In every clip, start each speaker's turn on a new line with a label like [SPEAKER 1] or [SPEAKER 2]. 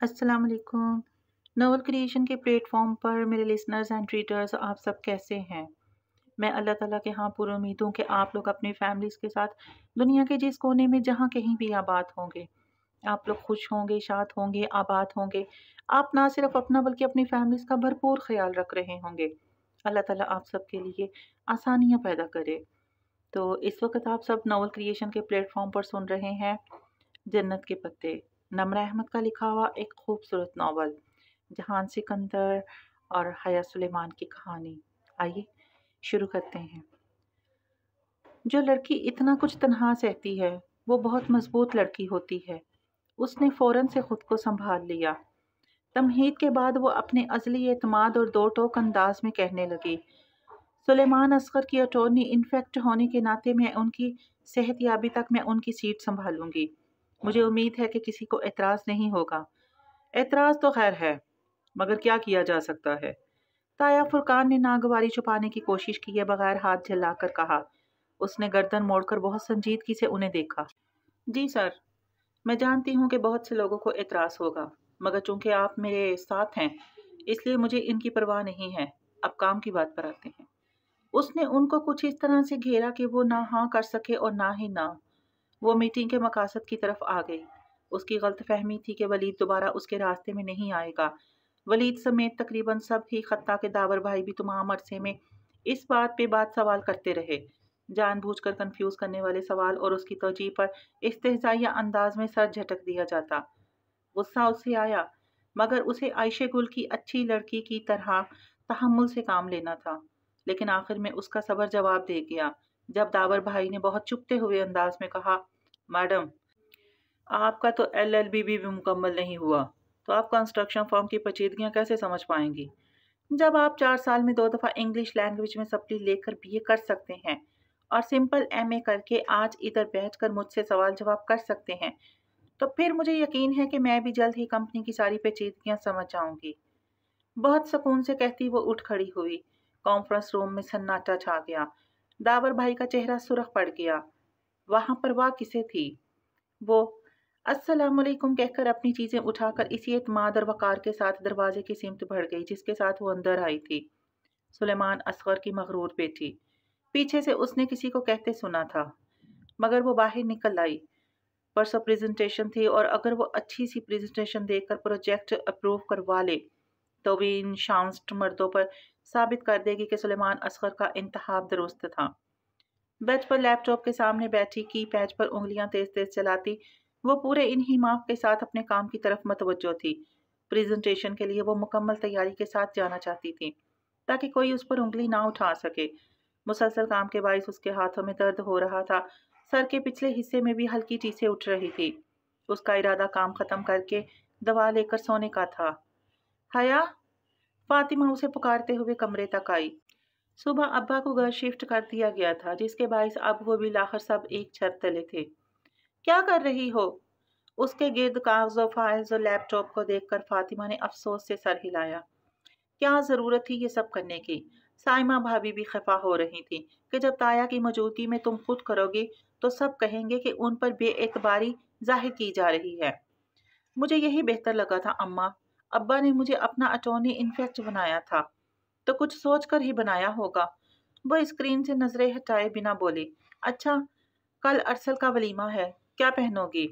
[SPEAKER 1] अस्सलाम वालेकुम। Novel creation के प्लेटफॉर्म पर मेरे लिसनर्स एंड रीडर्स आप सब कैसे हैं? मैं अल्लाह ताला के यहाँ पूरी उम्मीद हूँ कि आप लोग अपनी फैमिलीज़ के साथ दुनिया के जिस कोने में जहाँ कहीं भी आबाद होंगे। आप लोग खुश होंगे, शाद होंगे, आबाद होंगे। आप ना सिर्फ़ अपना बल्कि अपनी फैमिलीज़ का भरपूर ख़्याल रख रहे होंगे। अल्लाह ताला आप सब के लिए आसानियाँ पैदा करे। तो इस वक़्त आप सब नोवेल क्रिएशन के प्लेटफॉर्म पर सुन रहे हैं जन्नत के पत्ते, नमरा अहमद का लिखा हुआ एक खूबसूरत नावल, जहान सिकंदर और हया सुलेमान की कहानी। आइए शुरू करते हैं। जो लड़की इतना कुछ तन्हा सहती है, वो बहुत मजबूत लड़की होती है। उसने फौरन से खुद को संभाल लिया। तमहीद के बाद वो अपने अज़ली एतमाद और दो टोक अंदाज में कहने लगी, सुलेमान असगर की अटॉर्नी इन्फेक्ट होने के नाते मैं उनकी सेहत याबी तक मैं उनकी सीट संभालूंगी। मुझे उम्मीद है कि किसी को एतराज़ नहीं होगा। एतराज़ तो खैर है, मगर क्या किया जा सकता है? ताया फुरकान ने नागवारी छुपाने की कोशिश किए बगैर हाथ झल्लाकर कहा। उसने गर्दन मोड़कर बहुत संजीदगी से उन्हें देखा। जी सर, मैं जानती हूँ कि बहुत से लोगों को एतराज़ होगा, मगर चूंकि आप मेरे साथ हैं, इसलिए मुझे इनकी परवाह नहीं है। अब काम की बात पर आते हैं। उसने उनको कुछ इस तरह से घेरा कि वो ना हाँ कर सके और ना ही ना। वो मीटिंग के मकासद की तरफ आ गई। उसकी गलतफहमी थी कि वलीद दोबारा उसके रास्ते में नहीं आएगा। वलीद समेत तकरीबन सब ही खत्ता के दावर भाई भी तमाम अरसे में इस बात पे बात सवाल करते रहे। जानबूझकर कंफ्यूज करने वाले सवाल और उसकी तवजीह पर इस्तेहज़ाइया अंदाज में सर झटक दिया जाता। गुस्सा उसे आया, मगर उसे आयशे गुल की अच्छी लड़की की तरह तहम्मुल से काम लेना था। लेकिन आखिर में उसका सब्र जवाब दे गया जब दावर भाई ने बहुत चुपते हुए अंदाज में कहा, मैडम, आपका तो एलएलबी भी मुकम्मल नहीं हुआ, तो आप कंस्ट्रक्शन फर्म की पेचीदगियां कैसे समझ पाएंगी? जब आप 4 साल में 2 दफ़ा इंग्लिश लैंग्वेज में सप्ली लेकर बीए कर सकते हैं और सिंपल एमए करके आज इधर बैठकर मुझसे सवाल जवाब कर सकते हैं, तो फिर मुझे यकीन है कि मैं भी जल्द ही कंपनी की सारी पेचीदगियां समझ जाऊंगी। बहुत सुकून से कहती वो उठ खड़ी हुई। कॉन्फ्रेंस रूम में सन्नाटा छा गया। दावर भाई का चेहरा सुर्ख पड़ गया। वहां पर वाह किसे थी? वो अस्सलामुअलैकुम कहकर अपनी चीजें उठाकर इसी एतमाद और वकार के साथ दरवाजे की सिमत बढ़ गई जिसके साथ वो अंदर आई थी। सुलेमान असगर की मगरूर बेटी। पीछे से उसने किसी को कहते सुना था, मगर वो बाहर निकल आई। परसों प्रेजेंटेशन थी और अगर वो अच्छी सी प्रेजेंटेशन देकर प्रोजेक्ट अप्रूव करवा ले तो वे इन शांस्ट मर्दों पर साबित कर देगी कि सुलेमान असगर का इंतखाब दुरुस्त था। बेंच पर लैपटॉप के सामने बैठी की पैड पर उंगलियां तेज तेज चलाती वो पूरे इन्हिमाक के साथ अपने काम की तरफ मतवज्जो थी। प्रेजेंटेशन के लिए वो मुकम्मल तैयारी के साथ जाना चाहती थी ताकि कोई उस पर उंगली ना उठा सके। मुसलसल काम के बायस उसके हाथों में दर्द हो रहा था। सर के पिछले हिस्से में भी हल्की टीसें उठ रही थी। उसका इरादा काम खत्म करके दवा लेकर सोने का था। हया, फातिमा उसे पुकारते हुए कमरे तक आई। सुबह अब्बा को घर शिफ्ट कर दिया गया था जिसके बायस अब वो बिलाखिर सब एक छत तले थे। क्या कर रही हो? उसके गिर्द कागजों, फाइल्स और लैपटॉप को देखकर फातिमा ने अफसोस से सर हिलाया। क्या जरूरत थी ये सब करने की? साइमा भाभी भी खफा हो रही थी कि जब ताया की मौजूदगी में तुम खुद करोगी तो सब कहेंगे कि उन पर बेएतबारी जाहिर की जा रही है। मुझे यही बेहतर लगा था अम्मा। अब्बा ने मुझे अपना अटॉर्नी इनफेक्ट बनाया था, तो कुछ सोच कर ही बनाया होगा। वो स्क्रीन से नजरें हटाए बिना बोली, अच्छा, कल अरसल का वलीमा है, क्या पहनोगी?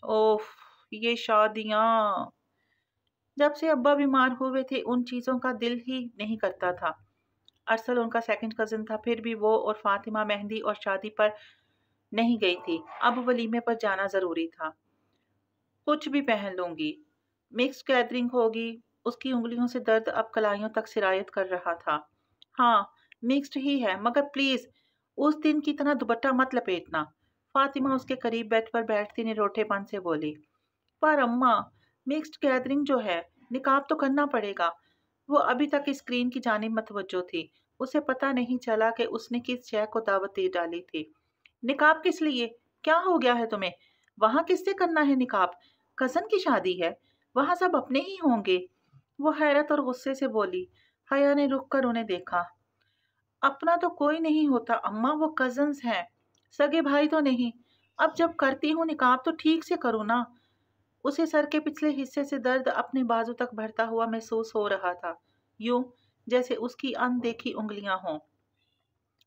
[SPEAKER 1] ओफ, ये शादियां। जब से अब्बा बीमार हुए थे उन चीजों का दिल ही नहीं करता था। अरसल उनका सेकंड कजिन था, फिर भी वो और फातिमा मेहंदी और शादी पर नहीं गई थी। अब वलीमे पर जाना जरूरी था। कुछ भी पहन लूंगी। मिक्स्ड गैदरिंग होगी। उसकी उंगलियों से दर्द अब कलाइयों तक सिरायत कर रहा था। हाँ, मिक्स्ड ही है, मगर प्लीज उस दिन की तरह दुपट्टा मत लपेटना। फातिमा उसके करीब बेड पर बैठती निरोठेपन से बोली। पर अम्मा, मिक्स्ड गैदरिंग जो है, निकाब तो करना पड़ेगा। वो अभी तक स्क्रीन की जानिब मतवज्जो थी। उसे पता नहीं चला कि उसने किस शय को दावत दे डाली थी। निकाब किस लिए? क्या हो गया है तुम्हें? वहां किससे करना है निकाब? कजन की शादी है, वहां सब अपने ही होंगे। वो हैरत और गुस्से से बोली। हया ने रुक कर उन्हें देखा। अपना तो कोई नहीं होता अम्मा, वो कजन्स हैं, सगे भाई तो नहीं। अब जब करती हूँ निकाब तो ठीक से करो ना। उसे सर के पिछले हिस्से से दर्द अपने बाजू तक बढ़ता हुआ महसूस हो रहा था, यूं जैसे उसकी अनदेखी उंगलियां हों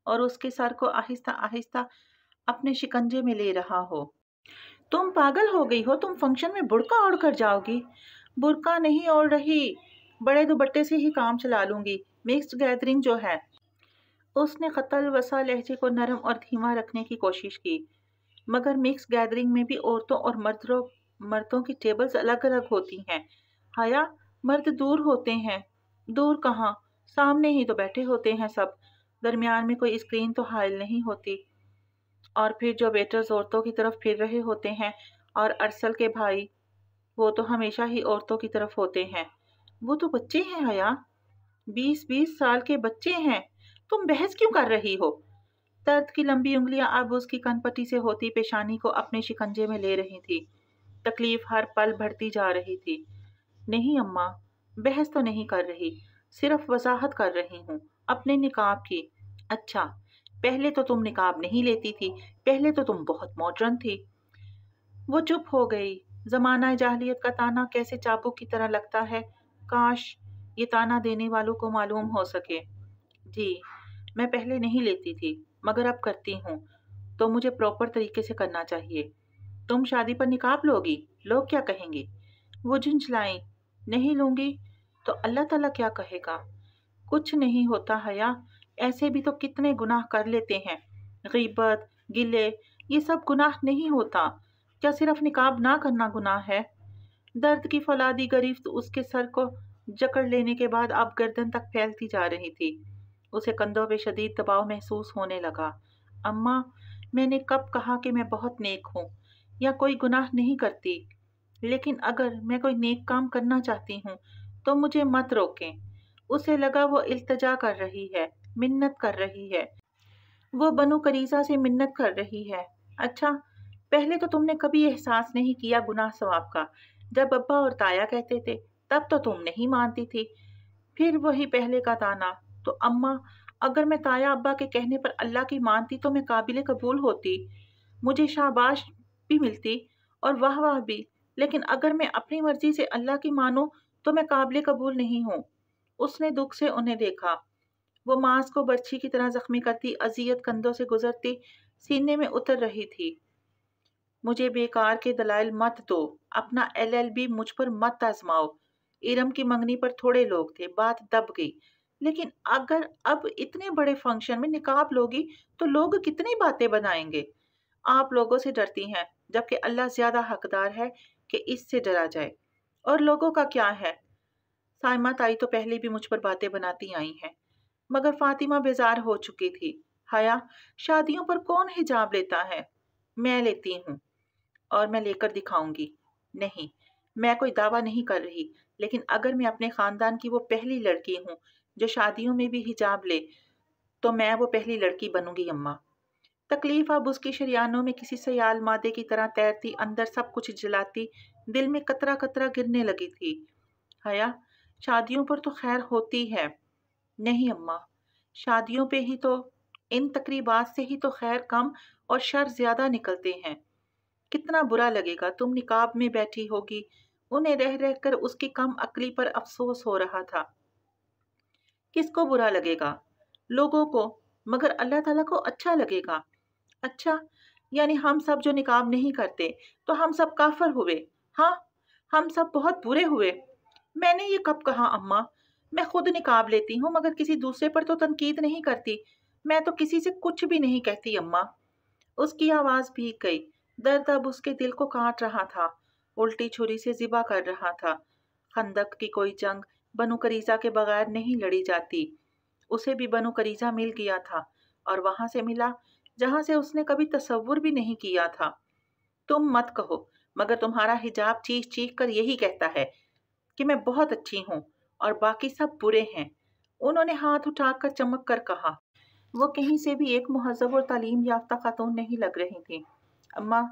[SPEAKER 1] और उसके सर को आहिस्ता आहिस्ता अपने शिकंजे में ले रहा हो। तुम पागल हो गई हो? तुम फंक्शन में बुर्का ओढ़ कर जाओगी? बुर्का नहीं ओढ़ रही, बड़े दुपट्टे से ही काम चला लूंगी। मिक्स्ड गैदरिंग जो है। उसने कतल वसा लहजे को नरम और धीमा रखने की कोशिश की, मगर मिक्स गैदरिंग में भी औरतों और मर्दों की टेबल्स अलग अलग होती हैं। हया, मर्द दूर होते हैं। दूर कहाँ, सामने ही तो बैठे होते हैं सब। दरमियान में कोई स्क्रीन तो हायल नहीं होती। और फिर जो वेटर्स औरतों की तरफ फिर रहे होते हैं, और अरसल के भाई, वो तो हमेशा ही औरतों की तरफ होते हैं। वो तो बच्चे हैं हया, 20-20 साल के बच्चे हैं। तुम बहस क्यों कर रही हो? दर्द की लंबी उंगलियां अब उसकी कनपटी से होती पेशानी को अपने शिकंजे में ले रही थी। तकलीफ हर पल बढ़ती जा रही थी। नहीं अम्मा, बहस तो नहीं कर रही, सिर्फ वजाहत कर रही हूँ अपने निकाब की। अच्छा, पहले तो तुम निकाब नहीं लेती थी, पहले तो तुम बहुत मॉडर्न थी। वो चुप हो गई। जमाना जाहलियत का ताना कैसे चाबुक की तरह लगता है। काश ये ताना देने वालों को मालूम हो सके। जी, मैं पहले नहीं लेती थी, मगर अब करती हूँ, तो मुझे प्रॉपर तरीके से करना चाहिए। तुम शादी पर निकाब लोगी? लोग क्या कहेंगे? वो झुंझलाई। नहीं लूंगी तो अल्लाह ताला क्या कहेगा? कुछ नहीं होता हया, ऐसे भी तो कितने गुनाह कर लेते हैं। गीबत, गिले, ये सब गुनाह नहीं होता। क्या सिर्फ निकाब ना करना गुनाह है? दर्द की फौलादी गिरफ्त उसके सर को जकड़ लेने के बाद अब गर्दन तक फैलती जा रही थी। उसे कंधों पे शदीद दबाव महसूस होने लगा। अम्मा, मैंने कब कहा कि मैं बहुत नेक हूँ या कोई गुनाह नहीं करती? लेकिन अगर मैं कोई नेक काम करना चाहती हूँ तो मुझे मत रोकें। उसे लगा वो इल्तजा कर रही है, मिन्नत कर रही है। वो बनु करीजा से मिन्नत कर रही है। अच्छा, पहले तो तुमने कभी एहसास नहीं किया गुनाह सवाब का। जब अब्बा और ताया कहते थे तब तो तुम नहीं मानती थी। फिर वही पहले का ताना। तो अम्मा, अगर मैं ताया अब्बा के कहने पर अल्लाह की मानती तो मैं काबिल कबूल होती, मुझे शाबाश भी मिलती और वाह वाह भी। लेकिन अगर मैं अपनी मर्जी से अल्लाह की मानूं तो मैं काबिल कबूल नहीं हूँ। उसने दुख से उन्हें देखा। वो मांस को बर्छी की तरह जख्मी करती अजियत कंधों से गुजरती सीने में उतर रही थी। मुझे बेकार के दलाइल मत दो, अपना LLB मुझ पर मत आजमाओ। इरम की मंगनी पर थोड़े लोग थे, बात दब गई। लेकिन अगर अब इतने बड़े फंक्शन में निकाब लोगी तो लोग कितनी बातें बनाएंगे। आप लोगों से डरती हैं, जबकि अल्लाह ज्यादा हकदार है कि इससे डरा जाए। और लोगों का क्या है? साइमा ताई तो पहले भी मुझ पर बातें बनाती आई हैं, मगर फातिमा बेजार हो चुकी थी। हया, शादियों पर कौन हिजाब लेता है? मैं लेती हूँ और मैं लेकर दिखाऊंगी। नहीं, मैं कोई दावा नहीं कर रही, लेकिन अगर मैं अपने खानदान की वो पहली लड़की हूँ जो शादियों में भी हिजाब ले, तो मैं वो पहली लड़की बनूंगी अम्मा। तकलीफ अब उसकी शरियानों में किसी सयाल मादे की तरह तैरती, अंदर सब कुछ जलाती, दिल में कतरा कतरा गिरने लगी थी। हया, शादियों पर तो खैर होती है। नहीं अम्मा, शादियों पे ही तो, इन तकरीबात से ही तो खैर कम और शर ज्यादा निकलते हैं। कितना बुरा लगेगा, तुम निकाब में बैठी होगी। उन्हें रह रह कर उसकी कम अक्ली पर अफसोस हो रहा था। किसको बुरा लगेगा? लोगों को, मगर अल्लाह ताला को अच्छा लगेगा। अच्छा, यानी हम सब जो निकाब नहीं करते तो हम सब काफर हुए? हाँ, हम सब बहुत बुरे हुए। मैंने ये कब कहा अम्मा? मैं खुद निकाब लेती हूँ, मगर किसी दूसरे पर तो तनकीद नहीं करती। मैं तो किसी से कुछ भी नहीं कहती अम्मा। उसकी आवाज भीग गई। दर्द अब उसके दिल को काट रहा था, उल्टी छुरी से जिबा कर रहा था। खंदक की कोई जंग बनु करीजा के बगैर नहीं लड़ी जाती। उसे भी बनु करीजा मिल गया था, और वहां से मिला जहां से उसने कभी तसव्वुर भी नहीं किया था। तुम मत कहो, मगर तुम्हारा हिजाब चीख चीख कर यही कहता है कि मैं बहुत अच्छी हूँ और बाकी सब बुरे हैं। उन्होंने हाथ उठाकर चमक कर कहा। वो कहीं से भी एक मुहज्जब और तालीम याफ्ता खातून नहीं लग रही थी। अम्मा,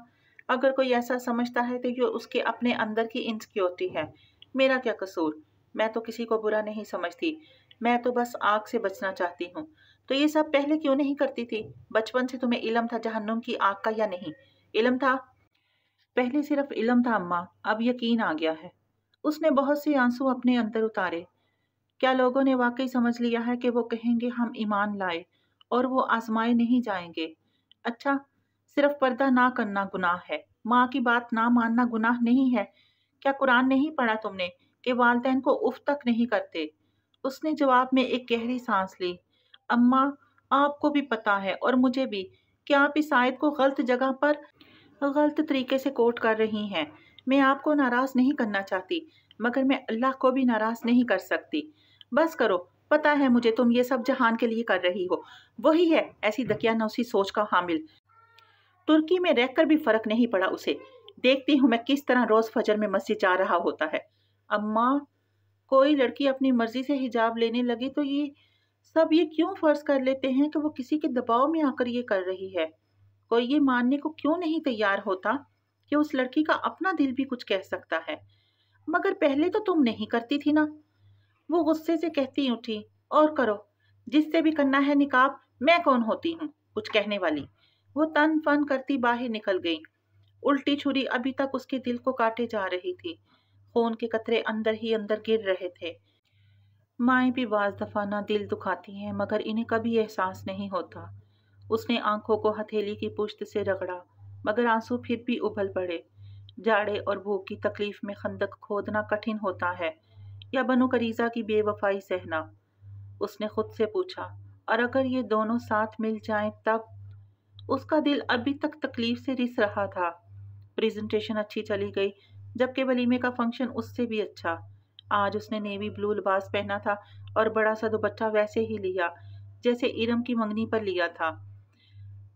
[SPEAKER 1] अगर कोई ऐसा समझता है तो ये उसके अपने अंदर की इनसिक्योरिटी है। मेरा क्या कसूर? मैं तो किसी को बुरा नहीं समझती, मैं तो बस आग से बचना चाहती हूँ। तो ये सब पहले क्यों नहीं करती थी? बचपन से तुम्हें इल्म था जहन्नुम की आग का या नहीं? इल्म था? पहले सिर्फ इल्म था अम्मा, अब यकीन आ गया है। उसने बहुत से आंसू अपने अंदर उतारे। क्या लोगों ने वाकई समझ लिया है कि वो कहेंगे हम ईमान लाए और वो आजमाए नहीं जाएंगे? अच्छा, सिर्फ पर्दा ना करना गुनाह है, माँ की बात ना मानना गुनाह नहीं है। क्या कुरान नहीं पढ़ा तुमने कि वालिदैन को उफ तक नहीं करते? उसने जवाब में एक गहरी सांस ली। अम्मा, आपको भी पता है और मुझे भी कि आप इस आयत को गलत जगह पर गलत तरीके से कोट कर रही हैं। मैं आपको नाराज नहीं करना चाहती, मगर मैं अल्लाह को भी नाराज नहीं कर सकती। बस करो, पता है मुझे तुम ये सब जहान के लिए कर रही हो। वही है ऐसी दकियानौसी सोच का हामिल। तुर्की में रहकर भी फर्क नहीं पड़ा उसे। देखती हूँ मैं किस तरह रोज फजर में मस्जिद जा रहा होता है। अम्मा, कोई लड़की अपनी मर्जी से हिजाब लेने लगी तो ये क्यों फर्ज कर लेते हैं कि वो किसी के दबाव में आकर ये कर रही है? कोई ये मानने को क्यों नहीं तैयार होता कि उस लड़की का अपना दिल भी कुछ कह सकता है? मगर पहले तो तुम नहीं करती थी ना? वो गुस्से से कहती उठी। और करो, जिससे भी करना है निकाब, मैं कौन होती हूँ कुछ कहने वाली? वो तन फन करती बाहर निकल गई। उल्टी छुरी अभी तक उसके दिल को काटे जा रही थी। खून के कतरे अंदर ही अंदर गिर रहे थे। माएँ भी बाज दफा ना दिल दुखाती हैं, मगर इन्हें कभी एहसास नहीं होता। उसने आंखों को हथेली की पुश्त से रगड़ा, मगर आंसू फिर भी उबल पड़े। जाड़े और भूख की तकलीफ में खंदक खोदना कठिन होता है, या बनु करीजा की बेवफाई सहना? उसने खुद से पूछा, और अगर ये दोनों साथ मिल जाएं तब? उसका दिल अभी तक तकलीफ से रिस रहा था। प्रेजेंटेशन अच्छी चली गई, जबकि वलीमे का फंक्शन उससे भी अच्छा। आज उसने नेवी ब्लू लिबास पहना था और बड़ा सा दुपट्टा वैसे ही लिया जैसे इरम की मंगनी पर लिया था।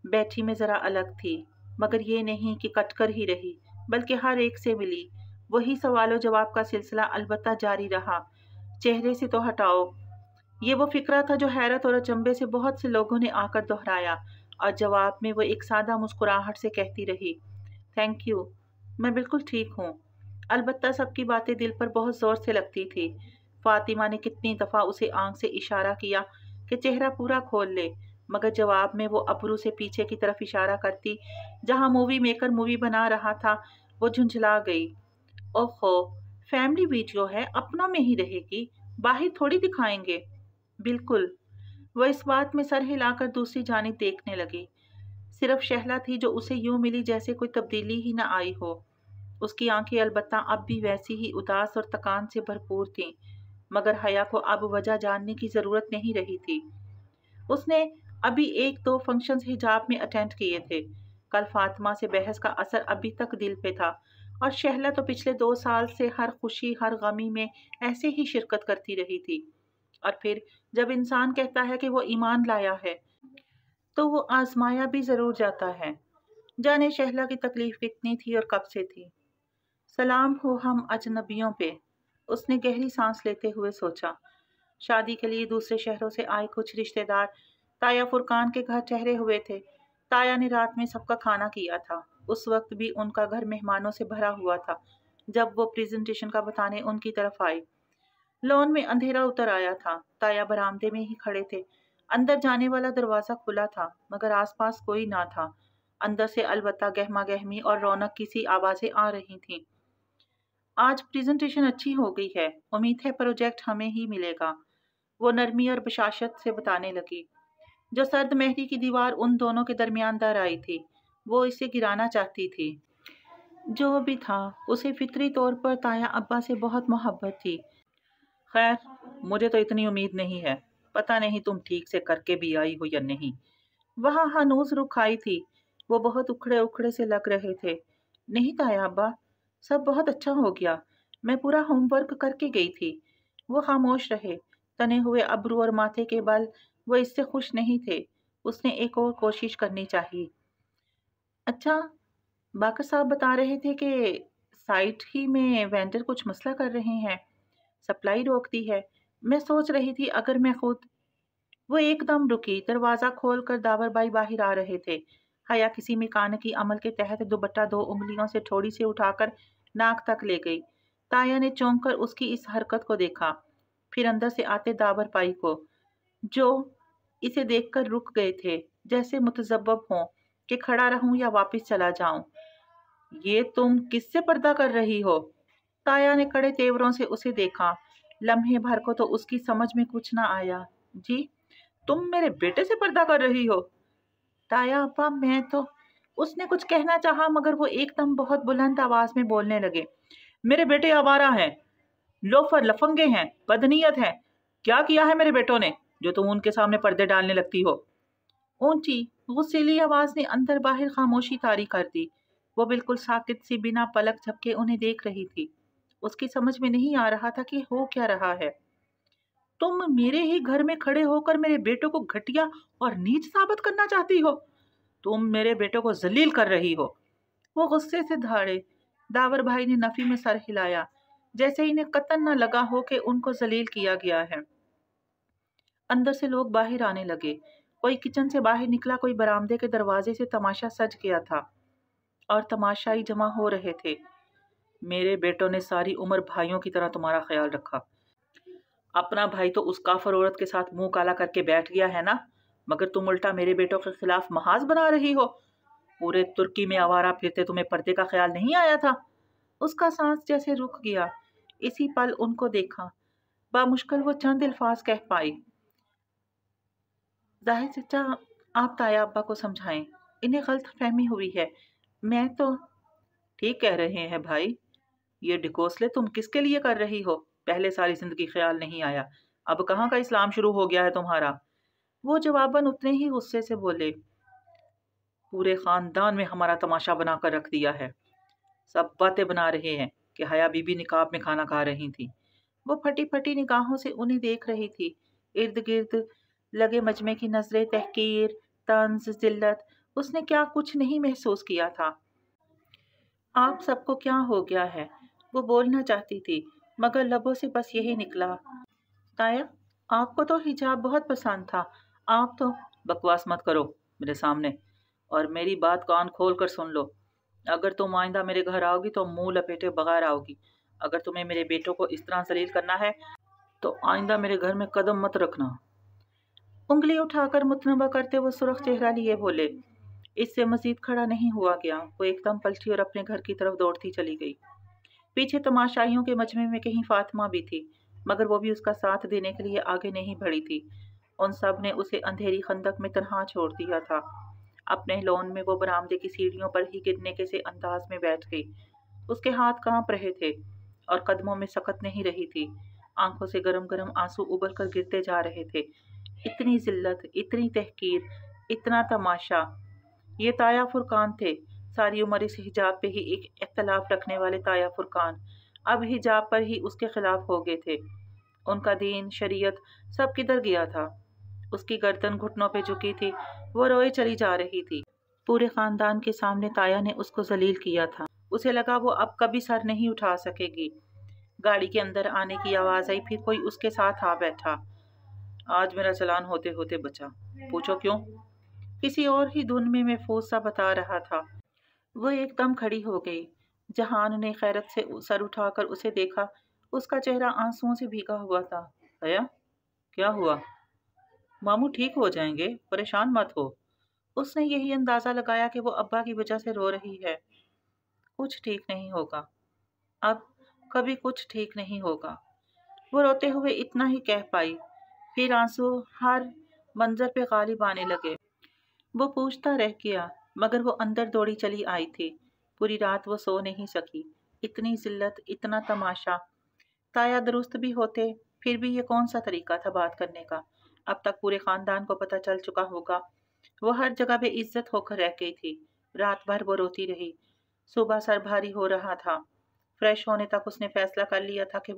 [SPEAKER 1] बैठी में जरा अलग थी, मगर ये नहीं कि कटकर ही रही, बल्कि हर एक से मिली। वही सवालों जवाब का सिलसिला अलबत्ता जारी रहा। चेहरे से तो हटाओ। ये वो फिक्रा था जो हैरत और अचंभे से बहुत से लोगों ने आकर दोहराया, और जवाब में वो एक सादा मुस्कुराहट से कहती रही, थैंक यू, मैं बिल्कुल ठीक हूँ। अलबत्ता सबकी बातें दिल पर बहुत जोर से लगती थी। फातिमा ने कितनी दफा उसे आंख से इशारा किया कि चेहरा पूरा खोल ले, मगर जवाब में वो अबरू से पीछे की तरफ इशारा करती, जहां मूवी मेकर मूवी बना रहा था। वो झुंझला गई। ओहो, फैमिली वीडियो है, अपनों में ही रहेगी, बाहर थोड़ी दिखाएंगे। बिल्कुल। वह इस बात में सर हिलाकर दूसरी जानिब देखने लगी। सिर्फ शहला थी जो उसे यूं मिली जैसे कोई तब्दीली ही न आई हो। उसकी आंखें अलबत्ता अब भी वैसी ही उदास और थकान से भरपूर थीं, मगर हया को अब वजह जानने की जरूरत नहीं रही थी। उसने अभी एक दो फंक्शंस हिजाब में अटेंड किए थे। कल फातिमा से बहस का असर अभी तक दिल पे था, और शहला तो पिछले 2 साल से हर खुशी हर गमी में ऐसे ही शिरकत करती रही थी। और फिर जब इंसान कहता है कि वो ईमान लाया है, तो वो आजमाया भी जरूर जाता है। जाने शहला की तकलीफ कितनी थी और कब से थी। सलाम हो हम अजनबियों पे, उसने गहरी सांस लेते हुए सोचा। शादी के लिए दूसरे शहरों से आए कुछ रिश्तेदार ताया फुरकान के घर ठहरे हुए थे। ताया ने रात में सबका खाना किया था। उस वक्त भी उनका घर मेहमानों से भरा हुआ था जब वो प्रेजेंटेशन का बताने उनकी तरफ आए। लॉन में अंधेरा उतर आया था। ताया बरामदे में ही खड़े थे। अंदर जाने वाला दरवाजा खुला था, मगर आसपास कोई ना था। अंदर से अलबत्ता गहमा गहमी और रौनक की सी आवाजें आ रही थीं। आज प्रेजेंटेशन अच्छी हो गई है, उम्मीद है प्रोजेक्ट हमें ही मिलेगा, वो नरमी और बशाशत से बताने लगी। जो सर्द मेहरी की दीवार उन दोनों के दरमियान दर आई थी, वो इसे गिराना चाहती थी। जो भी था, उसे फितरी तौर पर ताया अब्बा से बहुत मोहब्बत थी। खैर, मुझे तो इतनी उम्मीद नहीं है। पता नहीं तुम ठीक से करके भी आई हो या नहीं। वहाँ हनूज रुख आई थी। वो बहुत उखड़े उखड़े से लग रहे थे। नहीं ताया अब्बा, सब बहुत अच्छा हो गया। मैं पूरा होमवर्क करके गई थी। वो खामोश रहे। तने हुए अब्रू और माथे के बल वो इससे खुश नहीं थे। उसने एक और कोशिश करनी चाहिए। अच्छा, बाकर साहब बता रहे थे कि साइट ही में वेंडर कुछ मसला कर रहे हैं, सप्लाई रोक दी है। मैं सोच रही थी अगर मैं खुद। वो एकदम रुकी। दरवाजा खोलकर दावर बाई बाहर आ रहे थे। हया किसी मेकानिकी अमल के तहत दुपट्टा 2 उंगलियों से थोड़ी से उठाकर नाक तक ले गई। ताया ने चौंक कर उसकी इस हरकत को देखा, फिर अंदर से आते दावर बाई को, जो इसे देखकर रुक गए थे, जैसे मुतजब्बब हों कि खड़ा रहूं या वापस चला जाऊं। ये तुम किससे पर्दा कर रही हो? ताया ने कड़े तेवरों से उसे देखा। लम्हे भर को तो उसकी समझ में कुछ ना आया। जी, तुम मेरे बेटे से पर्दा कर रही हो? ताया अब्बा, मैं तो। उसने कुछ कहना चाहा मगर वो एकदम बहुत बुलंद आवाज में बोलने लगे। मेरे बेटे आवारा हैं, लोफर लफंगे हैं, बदनीयत हैं। क्या किया है मेरे बेटों ने जो तुम उनके सामने पर्दे डालने लगती हो? ऊंची गुस्सैली आवाज ने अंदर बाहर खामोशी तारी कर दी। वो बिल्कुल साकित सी बिना पलक झपके उन्हें देख रही थी। उसकी समझ में नहीं आ रहा था कि हो क्या रहा है। तुम मेरे ही घर में खड़े होकर मेरे बेटों को घटिया और नीच साबित करना चाहती हो। तुम मेरे बेटों को जलील कर रही हो। वो गुस्से से दहाड़े। दावर भाई ने नफी में सर हिलाया, जैसे इन्हें कतन न लगा हो कि उनको जलील किया गया है। अंदर से लोग बाहर आने लगे। कोई किचन से बाहर निकला, कोई बरामदे के दरवाजे से। तमाशा सज गया था और तमाशाई जमा हो रहे थे। मेरे बेटों ने सारी उम्र भाइयों की तरह तुम्हारा ख्याल रखा। अपना भाई तो उस काफर औरत के साथ मुंह काला करके बैठ गया है ना, मगर तुम उल्टा मेरे बेटों के खिलाफ महाज बना रही हो। पूरे तुर्की में आवारा फिरते तुम्हें पर्दे का ख्याल नहीं आया था? उसका सांस जैसे रुक गया। इसी पल उनको देखा। बामुश्किल वो चंद अल्फाज कह पाई। जाहिर चचा, आप ताया अब्बा को समझाएं, इन्हें गलत फहमी हुई है। मैं तो। ठीक कह रहे हैं भाई। ये ढिकोसले तुम किसके लिए कर रही हो? पहले सारी जिंदगी ख्याल नहीं आया, अब कहाँ का इस्लाम शुरू हो गया है तुम्हारा? वो जवाबन उतने ही गुस्से से बोले। पूरे खानदान में हमारा तमाशा बनाकर रख दिया है। सब बातें बना रहे हैं कि हया बीबी निकाब में खाना खा रही थी। वो फटी फटी निगाहों से उन्हें देख रही थी। इर्द गिर्द लगे मजमे की नजरें, तहकीर, तंज, जिल्लत। उसने क्या कुछ नहीं महसूस किया था। आप सबको क्या हो गया है? वो बोलना चाहती थी मगर लबों से बस यही निकला। ताया, आपको तो हिजाब बहुत पसंद था। आप तो। बकवास मत करो मेरे सामने, और मेरी बात कान खोल कर सुन लो। अगर तुम आइंदा मेरे घर आओगी तो मुंह लपेटे बगैर आओगी। अगर तुम्हें मेरे बेटों को इस तरह जलील करना है तो आइंदा मेरे घर में कदम मत रखना। उंगली उठाकर मुतनबा करते वो सुर्ख चेहरा लिए बोले। इससे मजीद खड़ा नहीं हुआ गया। वो एकदम पलटी और अपने घर की तरफ दौड़ती चली गई। पीछे तमाशाइयों के मजमे में कहीं फातिमा भी थी, मगर वो भी उसका साथ देने के लिए आगे नहीं बढ़ी थी। उन सब ने उसे अंधेरी खंदक में तन्हा छोड़ दिया था। अपने लोन में वो बरामदे की सीढ़ियों पर ही गिरने के से अंदाज में बैठ गई। उसके हाथ कांप रहे थे और कदमों में सकत नहीं रही थी। आंखों से गरम गरम आंसू उबल कर गिरते जा रहे थे। इतनी जिल्लत, इतनी तहकीर, इतना तमाशा। ये ताया फुरकान थे, सारी उम्र इस हिजाब पे ही एक इख्तलाफ रखने वाले ताया फुरकान अब हिजाब पर ही उसके खिलाफ हो गए थे। उनका दीन, शरीयत सब किधर गया था? उसकी गर्दन घुटनों पे झुकी थी। वो रोए चली जा रही थी। पूरे खानदान के सामने ताया ने उसको जलील किया था। उसे लगा वो अब कभी सर नहीं उठा सकेगी। गाड़ी के अंदर आने की आवाज आई, फिर कोई उसके साथ आ बैठा। आज मेरा चलान होते होते बचा। पूछो क्यों? किसी और ही धुन में महफूज सा बता रहा था। वो एकदम खड़ी हो गई। जहान ने खैरत से सर उठाकर उसे देखा। उसका चेहरा आंसुओं से भीगा हुआ था। भैया, क्या हुआ? मामू ठीक हो जाएंगे, परेशान मत हो। उसने यही अंदाजा लगाया कि वो अब्बा की वजह से रो रही है। कुछ ठीक नहीं होगा, अब कभी कुछ ठीक नहीं होगा। वो रोते हुए इतना ही कह पाई। फिर आंसू हर मंजर पे गालिब आने लगे। वो पूछता रह गया, मगर वो अंदर दौड़ी चली आई थी। पूरी रात वो सो नहीं सकी। इतनी जिल्लत, इतना तमाशा। ताया दुरुस्त भी होते, फिर भी ये कौन सा तरीका था बात करने का? अब तक पूरे खानदान को पता चल चुका होगा। वो हर जगह बेइज्जत होकर रह गई थी। रात भर वो रोती रही। सुबह सर भारी हो रहा था। फ्रेश होने तक उसने फैसला कर लिया था कि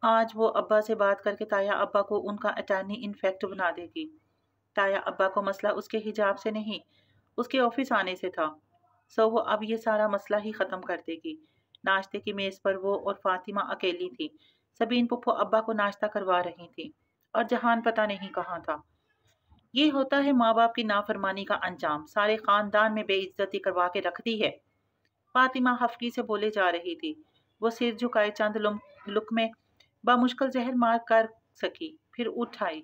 [SPEAKER 1] आज वो अब्बा से बात करके ताया अब्बा को उनका अटॉर्नी इनफेक्ट बना देगी। ताया अब्बा को मसला उसके हिजाब से नहीं, उसके ऑफिस आने से था। सो वो अब ये सारा मसला ही ख़त्म कर देगी। नाश्ते की मेज़ पर वो और फातिमा अकेली थी। सबीन पुप्पो अब्बा को नाश्ता करवा रही थी और जहान पता नहीं कहाँ था। ये होता है माँ बाप की नाफरमानी का अंजाम। सारे खानदान में बेइज्जती करवा के रख दी है। फातिमा हफ्की से बोले जा रही थी। वो सिर झुकाए चंद लुक में बामुश्किल जहर मार कर सकी, फिर उठ आई।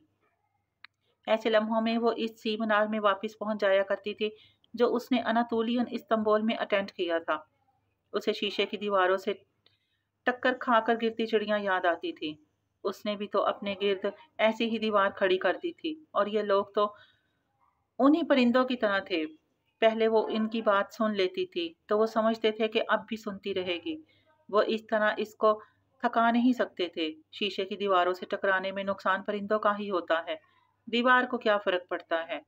[SPEAKER 1] ऐसे लम्हों में वो इस सी मीनार में वापस पहुंच जाया करती थी جو اس نے اناتولین استنبول میں اٹینڈ کیا تھا۔ اسے شیشے کی دیواروں سے ٹکر کھا کر گرتی چڑیاں یاد آتی تھی۔ اس نے بھی تو اپنے گرد ایسی ہی دیوار کھڑی کر دی تھی، اور یہ لوگ تو انہی پرندوں کی طرح تھے۔ پہلے وہ ان کی بات سن لیتی تھی تو وہ سمجھتے تھے کہ اب بھی سنتی رہے گی۔ وہ اس طرح اس کو تھکا نہیں سکتے تھے۔ شیشے کی دیواروں سے ٹکرانے میں نقصان پرندوں کا ہی ہوتا ہے، دیوار کو کیا فرق پڑتا ہے؟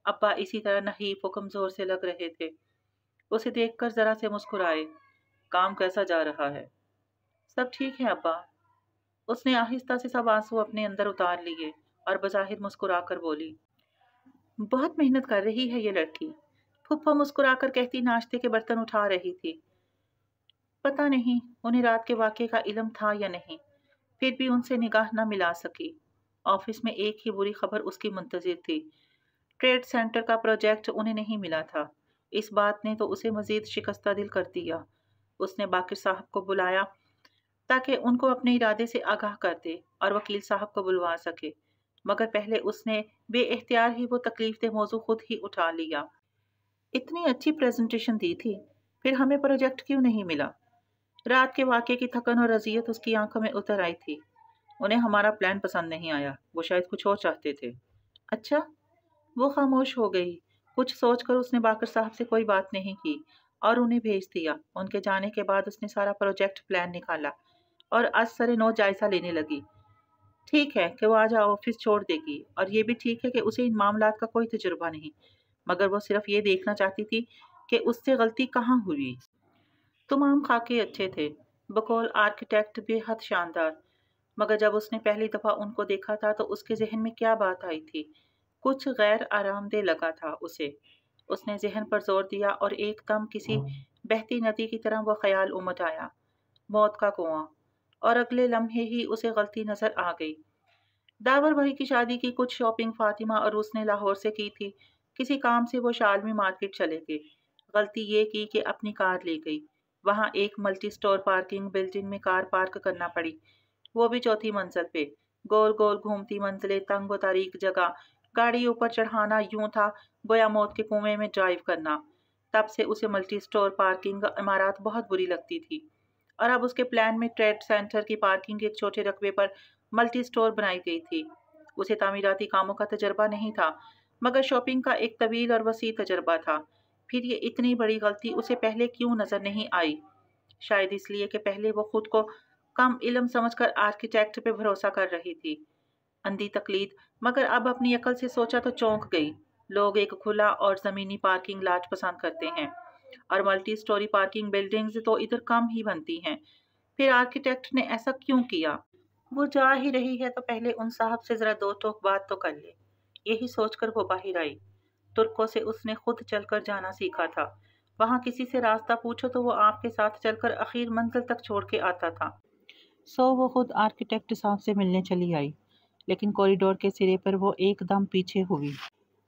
[SPEAKER 1] ابا اسی طرح نحیف و کمزور سے لگ رہے تھے۔ اسے دیکھ کر ذرا سے مسکرائے۔ کام کیسا جا رہا ہے؟ سب ٹھیک ہے ابا۔ اس نے آہستہ سے سب آنسو اپنے اندر اتار لیے اور بظاہر مسکرا کر بولی، بہت محنت کر رہی ہے یہ لڑکی۔ پھپھو مسکرا کر کہتی ناشتے کے برتن اٹھا رہی تھی، پتہ نہیں انہیں رات کے واقعے کا علم تھا یا نہیں، پھر بھی ان سے نگاہ نہ ملا سکی۔ آفس میں ایک ہی بری خبر اس کی منتظر تھی، ٹریڈ سینٹر کا پروجیکٹ انہیں نہیں ملا تھا۔ اس بات نے تو اسے مزید شکستہ دل کر دیا۔ اس نے باقر صاحب کو بلایا تاکہ ان کو اپنے ارادے سے آگاہ کر دے اور وکیل صاحب کو بلوا سکے، مگر پہلے اس نے بے اختیار ہی وہ تکلیف دہ موضوع خود ہی اٹھا لیا۔ اتنی اچھی پریزنٹیشن دی تھی، پھر ہمیں پروجیکٹ کیوں نہیں ملا؟ رات کے واقعے کی تھکن اور اذیت اس کی آنکھوں میں اتر آئی تھی۔ انہیں ہمارا پلان پسند نہیں آیا، وہ شاید کچھ اور چاہتے تھے۔ اچھا؟ وہ خاموش ہو گئی۔ کچھ سوچ کر اس نے باقر صاحب سے کوئی بات نہیں کی اور انہیں بھیج دیا۔ ان کے جانے کے بعد اس نے سارا پروجیکٹ پلان نکالا اور از سر نو جائزہ لینے لگی۔ ٹھیک ہے کہ وہ آج آفس چھوڑ دے گی، اور یہ بھی ٹھیک ہے کہ اسے ان معاملات کا کوئی تجربہ نہیں، مگر وہ صرف یہ دیکھنا چاہتی تھی کہ اس سے غلطی کہاں ہوئی۔ تمام خاکے اچھے تھے، بقول آرکیٹیکٹ بے حد شاندار، مگر جب اس نے پہلی دفعہ ان کو دیکھا تھا تو اس کے ذہن میں کیا بات آئی تھی؟ کچھ غیر آرام دہ لگا تھا اسے۔ اس نے ذہن پر زور دیا اور ایک دم کسی بہتی ندی کی طرح وہ خیال امٹ آیا، موت کا کنواں، اور اگلے لمحے ہی اسے غلطی نظر آ گئی۔ داور بھائی کی شادی کی کچھ شاپنگ فاطمہ اور اس نے لاہور سے کی تھی۔ کسی کام سے وہ شالمی مارکیٹ چلے گئے۔ غلطی یہ کی کہ اپنی کار لے گئی۔ وہاں ایک ملٹی سٹور پارکنگ بلڈنگ میں کار پارک کرنا پڑی، وہ بھی چوتھی منزل پہ۔ گول گول گھومتی منزلیں، تنگ و تاریک جگہ، گاڑی اوپر چڑھانا یوں تھا گویا موت کے کنویں میں ڈرائیو کرنا۔ تب سے اسے ملٹی سٹور پارکنگ عمارات بہت بری لگتی تھی، اور اب اس کے پلان میں ٹریڈ سینٹر کی پارکنگ ایک چھوٹے رقبے پر ملٹی سٹور بنائی گئی تھی۔ اسے تعمیراتی کاموں کا تجربہ نہیں تھا، مگر شاپنگ کا ایک طویل اور وسیع تجربہ تھا۔ پھر یہ اتنی بڑی غلطی اسے پہلے کیوں نظر نہیں آئی؟ شاید اس لیے کہ پہلے وہ خود کو کم علم سمجھ کر آرکیٹیکٹ پہ بھروسہ کر رہی تھی۔ اندھی تقلید، مگر اب اپنی عقل سے سوچا تو چونک گئی۔ لوگ ایک کھلا اور زمینی پارکنگ لاٹ پسند کرتے ہیں، اور ملٹی سٹوری پارکنگ بلڈنگز تو ادھر کم ہی بنتی ہیں۔ پھر آرکیٹیکٹ نے ایسا کیوں کیا؟ وہ جا ہی رہی ہے تو پہلے ان صاحب سے ذرا دو ٹوک بات تو کر لے۔ یہی سوچ کر وہ باہر آئی۔ ترکوں سے اس نے خود چل کر جانا سیکھا تھا۔ وہاں کسی سے راستہ پوچھو تو وہ آپ کے ساتھ چل کر اخیر منزل تک چھوڑ کے آتا تھا۔ وہ خود آرکیٹیکٹ صاحب سے ملنے چلی آئی، لیکن کوریڈور کے سرے پر وہ ایک دم پیچھے ہوئی۔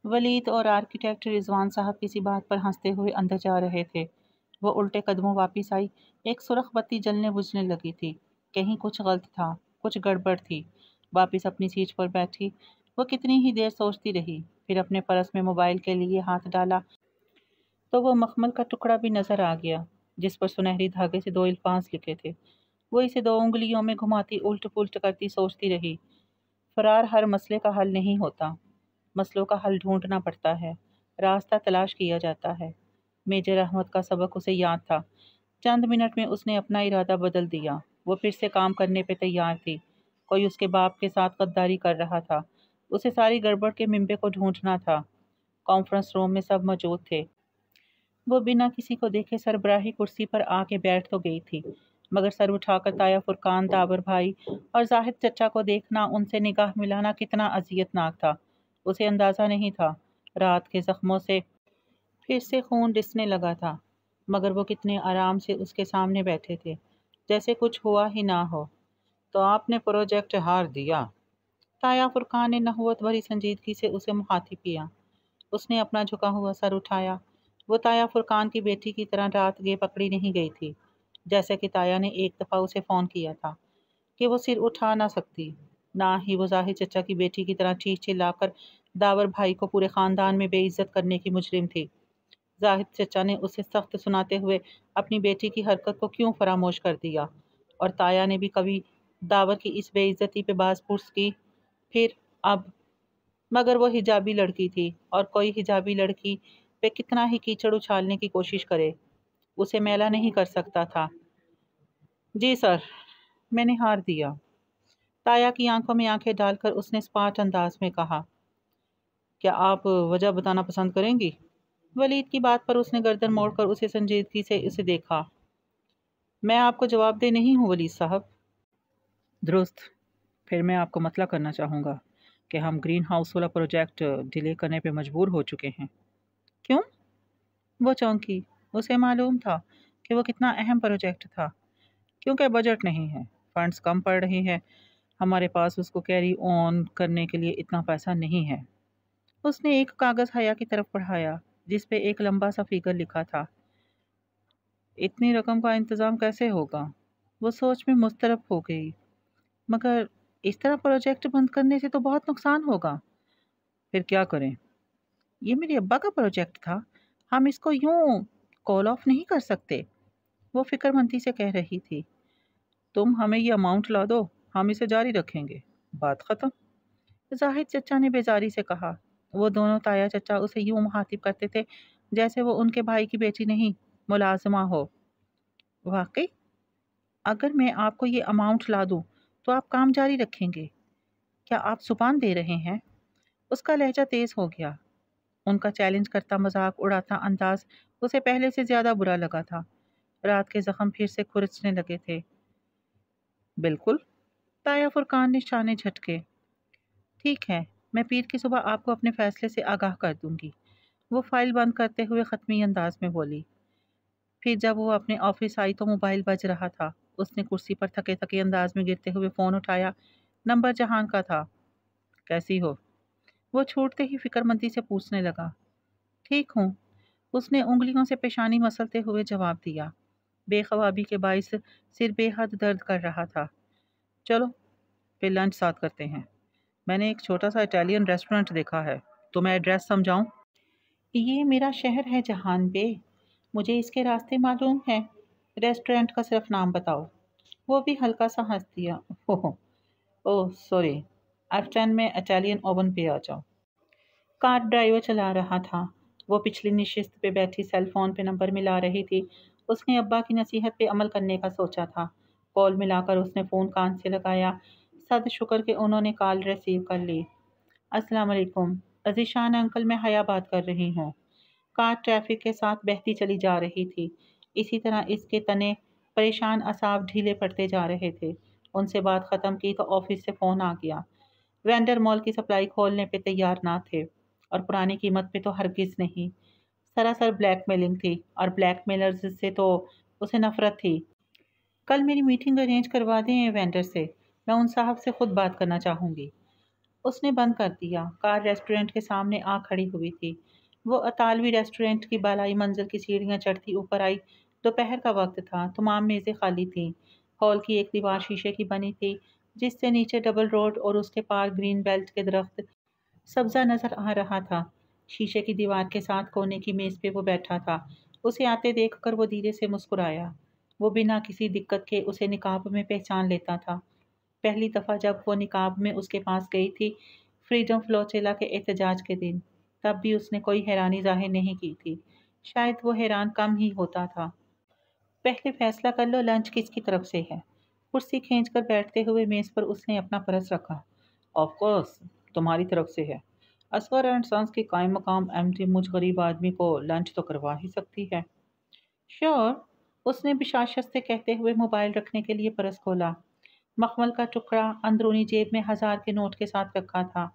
[SPEAKER 1] ولید اور آرکیٹیکٹ رضوان صاحب کسی بات پر ہنستے ہوئے اندر جا رہے تھے۔ وہ الٹے قدموں واپس آئی۔ ایک سرخ بتی جلنے بجھنے لگی تھی۔ کہیں کچھ غلط تھا، کچھ گڑبڑ تھی۔ واپس اپنی سیٹ پر بیٹھی وہ کتنی ہی دیر سوچتی رہی، پھر اپنے پرس میں موبائل کے لیے ہاتھ ڈالا تو وہ مخمل کا ٹکڑا بھی نظر آ گیا، جس پر سنہری دھاگے سے 2 الفاظ لکھے تھے۔ وہ اسے 2 انگلیوں میں گھماتی الٹ پلٹ کرتی سوچتی رہی۔ فرار ہر مسئلے کا حل نہیں ہوتا، مسئلوں کا حل ڈھونڈنا پڑتا ہے، راستہ تلاش کیا جاتا ہے۔ میجر احمد کا سبق اسے یاد تھا۔ چند منٹ میں اس نے اپنا ارادہ بدل دیا۔ وہ پھر سے کام کرنے پہ تیار تھی۔ کوئی اس کے باپ کے ساتھ غداری کر رہا تھا۔ اسے ساری گڑبڑ کے منبع کو ڈھونڈنا تھا۔ کانفرنس روم میں سب موجود تھے۔ وہ بنا کسی کو دیکھے سربراہی کرسی پر آ کے بیٹھ تو گئی تھی، مگر سر اٹھا کر تایا فرقان، داور بھائی اور زاہد چچا کو دیکھنا، ان سے نگاہ ملانا کتنا اذیت ناک تھا۔ اسے اندازہ نہیں تھا۔ رات کے زخموں سے پھر سے خون رسنے لگا تھا، مگر وہ کتنے آرام سے اس کے سامنے بیٹھے تھے، جیسے کچھ ہوا ہی نہ ہو۔ تو آپ نے پروجیکٹ ہار دیا؟ تایا فرقان نے نحوت بھری سنجیدگی سے اسے مخاطب کیا۔ اس نے اپنا جھکا ہوا سر اٹھایا۔ وہ تایا فرقان کی بیٹی کی طرح رات گئے پکڑی نہیں گئی تھی، جیسے کہ تایا نے ایک دفعہ اسے فون کیا تھا کہ وہ سر اٹھا نہ سکتی، نہ ہی وہ زاہد چچا کی بیٹی کی طرح چیخ چلا کر داور بھائی کو پورے خاندان میں بے عزت کرنے کی مجرم تھی۔ زاہد چچا نے اسے سخت سناتے ہوئے اپنی بیٹی کی حرکت کو کیوں فراموش کر دیا، اور تایا نے بھی کبھی داور کی اس بے عزتی پہ باز پرس کی؟ پھر اب مگر وہ حجابی لڑکی تھی، اور کوئی حجابی لڑکی پہ کتنا ہی کیچڑ اچھالنے کی کوشش کرے، اسے میلا نہیں کر سکتا تھا۔ جی سر، میں نے ہار دیا۔ تایا کی آنکھوں میں آنکھیں ڈال کر اس نے اسپاٹ انداز میں کہا، کیا آپ وجہ بتانا پسند کریں گی؟ ولید کی بات پر اس نے گردن موڑ کر اسے سنجیدگی سے اسے دیکھا۔ میں آپ کو جواب دہ نہیں ہوں ولید صاحب۔ درست، پھر میں آپ کو مطلع کرنا چاہوں گا کہ ہم گرین ہاؤس والا پروجیکٹ ڈیلے کرنے پہ مجبور ہو چکے ہیں۔ کیوں؟ وہ چونکی، اسے معلوم تھا کہ وہ کتنا اہم پروجیکٹ تھا۔ کیونکہ بجٹ نہیں ہے، فنڈز کم پڑ رہے ہیں، ہمارے پاس اس کو کیری آن کرنے کے لیے اتنا پیسہ نہیں ہے۔ اس نے ایک کاغذ حیا کی طرف پڑھایا جس پہ ایک لمبا سا فگر لکھا تھا۔ اتنی رقم کا انتظام کیسے ہوگا؟ وہ سوچ میں مضطرب ہو گئی۔ مگر اس طرح پروجیکٹ بند کرنے سے تو بہت نقصان ہوگا۔ پھر کیا کریں؟ یہ میرے ابا کا پروجیکٹ تھا، ہم اس کو یوں کال آف نہیں کر سکتے، وہ فکر مندی سے کہہ رہی تھی۔ تم ہمیں یہ اماؤنٹ لا دو، ہم اسے جاری رکھیں گے، بات ختم۔ زاہد چچا نے بیزاری سے کہا۔ وہ دونوں تایا چچا اسے یوں مخاطب کرتے تھے جیسے وہ ان کے بھائی کی بیٹی نہیں، ملازمہ ہو۔ واقعی؟ اگر میں آپ کو یہ اماؤنٹ لا دوں تو آپ کام جاری رکھیں گے؟ کیا آپ زبان دے رہے ہیں؟ اس کا لہجہ تیز ہو گیا۔ ان کا چیلنج کرتا مذاق اڑاتا انداز اسے پہلے سے زیادہ برا لگا تھا۔ رات کے زخم پھر سے کھرچنے لگے تھے۔ بالکل، تایا فرقان نے شانے جھٹکے۔ ٹھیک ہے، میں پیر کی صبح آپ کو اپنے فیصلے سے آگاہ کر دوں گی، وہ فائل بند کرتے ہوئے ختمی انداز میں بولی۔ پھر جب وہ اپنے آفس آئی تو موبائل بج رہا تھا۔ اس نے کرسی پر تھکے تھکے انداز میں گرتے ہوئے فون اٹھایا۔ نمبر جہان کا تھا۔ کیسی ہو؟ وہ چھوٹتے ہی فکر مندی سے پوچھنے لگا۔ ٹھیک ہوں، اس نے انگلیوں سے پیشانی مسلتے ہوئے جواب دیا۔ بے خوابی کے باعث سر بے حد درد کر رہا تھا۔ چلو پھر لنچ ساتھ کرتے ہیں، میں نے ایک چھوٹا سا اٹالین ریسٹورنٹ دیکھا ہے، تو میں ایڈریس سمجھاؤں؟ یہ میرا شہر ہے جہان بے، مجھے اس کے راستے معلوم ہیں، ریسٹورنٹ کا صرف نام بتاؤ۔ وہ بھی ہلکا سا ہنس دیا۔ اوہ سوری، F10 میں اٹالین اوون پہ آ جاؤ۔ کار ڈرائیور چلا رہا تھا۔ وہ پچھلی نشست پہ بیٹھی سیل فون پہ نمبر ملا رہی تھی۔ اس نے ابا کی نصیحت پہ عمل کرنے کا سوچا تھا۔ کال ملا کر اس نے فون کان سے لگایا۔ صد شکر کہ انہوں نے کال ریسیو کر لی۔ السلام علیکم عزیشان انکل، میں حیا بات کر رہی ہوں۔ کار ٹریفک کے ساتھ بہتی چلی جا رہی تھی، اسی طرح اس کے تنے پریشان اعصاب ڈھیلے پڑتے جا رہے تھے۔ ان سے بات ختم کی تو آفس سے فون آ گیا۔ وینڈر مال کی سپلائی کھولنے پہ تیار نہ تھے، اور پرانی قیمت پہ تو ہرگز نہیں۔ سراسر بلیک میلنگ تھی، اور بلیک میلرز سے تو اسے نفرت تھی۔ کل میری میٹنگ ارینج کروا دیں وینڈر سے، میں ان صاحب سے خود بات کرنا چاہوں گی۔ اس نے بند کر دیا۔ کار ریسٹورنٹ کے سامنے آ کھڑی ہوئی تھی۔ وہ اطالوی ریسٹورنٹ کی بالائی منزل کی سیڑھیاں چڑھتی اوپر آئی۔ دوپہر کا وقت تھا، تمام میزیں خالی تھیں۔ ہال کی ایک دیوار شیشے کی بنی تھی جس سے نیچے ڈبل روڈ اور اس کے پار گرین بیلٹ کے درخت سبزہ نظر آ رہا تھا۔ شیشے کی دیوار کے ساتھ کونے کی میز پہ وہ بیٹھا تھا۔ اسے آتے دیکھ کر وہ دھیرے سے مسکرایا۔ وہ بنا کسی دقت کے اسے نقاب میں پہچان لیتا تھا۔ پہلی دفعہ جب وہ نقاب میں اس کے پاس گئی تھی، فریڈم فلوچیلا کے احتجاج کے دن، تب بھی اس نے کوئی حیرانی ظاہر نہیں کی تھی۔ شاید وہ حیران کم ہی ہوتا تھا۔ پہلے فیصلہ کر لو لنچ کس کی طرف سے ہے؟ کرسی کھینچ کر بیٹھتے ہوئے میز پر اس نے اپنا پرس رکھا۔ آف کورس تمہاری طرف سے ہے، اصغر اینڈ سنس کی قائم مقام ایم ڈی مجھ غریب آدمی کو لنچ تو کروا ہی سکتی ہے۔ شیور، اس نے بشاشت سے کہتے ہوئے موبائل رکھنے کے لیے پرس کھولا۔ مخمل کا ٹکڑا اندرونی جیب میں 1000 کے نوٹ کے ساتھ رکھا تھا۔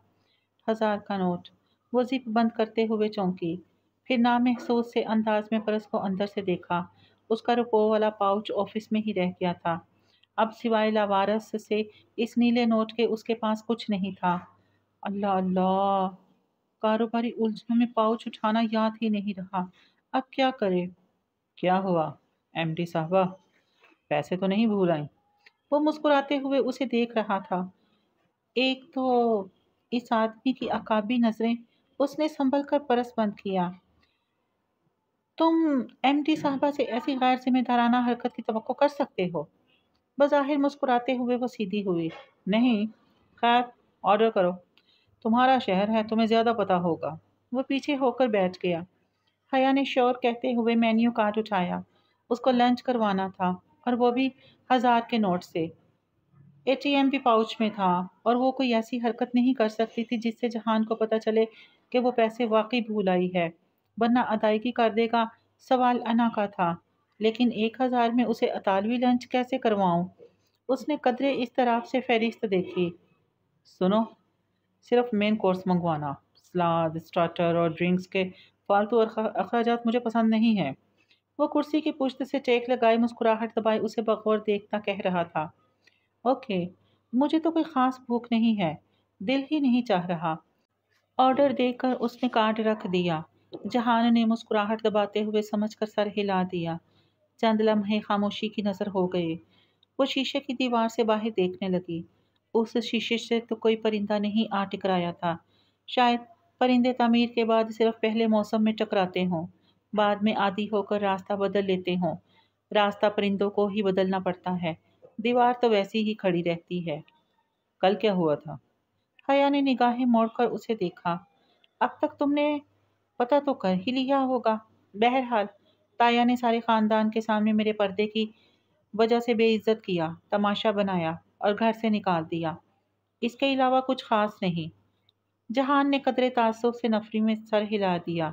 [SPEAKER 1] 1000 کا نوٹ۔ وہ زپ بند کرتے ہوئے چونکی، پھر نامحسوس سے انداز میں پرس کو اندر سے دیکھا۔ اس کا روپوں والا پاؤچ آفس میں ہی رہ گیا تھا۔ اب سوائے لاوارث سے اس نیلے نوٹ کے اس کے پاس کچھ نہیں تھا۔ اللہ اللہ، کاروباری الجھنوں میں پاؤچ اٹھانا یاد ہی نہیں رہا۔ اب کیا کرے؟ کیا ہوا ایم ڈی صاحبہ، پیسے تو نہیں بھول آئیں؟ وہ مسکراتے ہوئے اسے دیکھ رہا تھا۔ ایک تو اس آدمی کی عقابی نظریں۔ اس نے سنبھل کر پرس بند کیا۔ तुम एमडी साहबा से ऐसी गैर जिम्मेदाराना हरकत की तवक्को कर सकते हो? बज़ाहिर मुस्कुराते हुए वो सीधी हुई। नहीं, खैर, ऑर्डर करो। तुम्हारा शहर है, तुम्हें ज़्यादा पता होगा। वो पीछे होकर बैठ गया। हया ने श्योर कहते हुए मेन्यू कार्ड उठाया। उसको लंच करवाना था, और वो भी 1000 के नोट से। एटीएम भी पाउच में था, और वो कोई ऐसी हरकत नहीं कर सकती थी जिससे जहान को पता चले कि वो पैसे वाकई भूल आई है, वरना अदायगी कर देगा। सवाल अना का था, लेकिन 1000 में उसे अतालवी लंच कैसे करवाऊं? उसने कदरे इस तरफ से फहरिस्त देखी। सुनो, सिर्फ मेन कोर्स मंगवाना। सलाद, स्टार्टर और ड्रिंक्स के फालतू अखराजात मुझे पसंद नहीं है। वो कुर्सी की पुश्त से टेक लगाए मुस्कुराहट दबाए उसे बगौर देखता कह रहा था। ओके, मुझे तो कोई ख़ास भूख नहीं है, दिल ही नहीं चाह रहा। ऑर्डर देकर उसने कार्ड रख दिया। जहान ने मुस्कुराहट दबाते हुए समझकर सर हिला दिया। चंद लम्हे खामोशी की नज़र हो गए। वो शीशे की दीवार से बाहर देखने लगी। उस शीशे से तो कोई परिंदा नहीं आ टकराया था। शायद परिंदे तामीर के बाद सिर्फ पहले मौसम में टकराते हों, बाद में आदी होकर रास्ता बदल लेते हों। रास्ता परिंदों को ही बदलना पड़ता है, दीवार तो वैसी ही खड़ी रहती है। कल क्या हुआ था? हया ने निगाहें मोड़कर उसे देखा। अब तक तुमने पता तो कर ही लिया होगा। बहरहाल, ताया ने सारे खानदान के सामने मेरे पर्दे की वजह से बेइज्जत किया, तमाशा बनाया और घर से निकाल दिया। इसके अलावा कुछ खास नहीं। जहान ने कदरे ताज्जुब से नफरी में सर हिला दिया।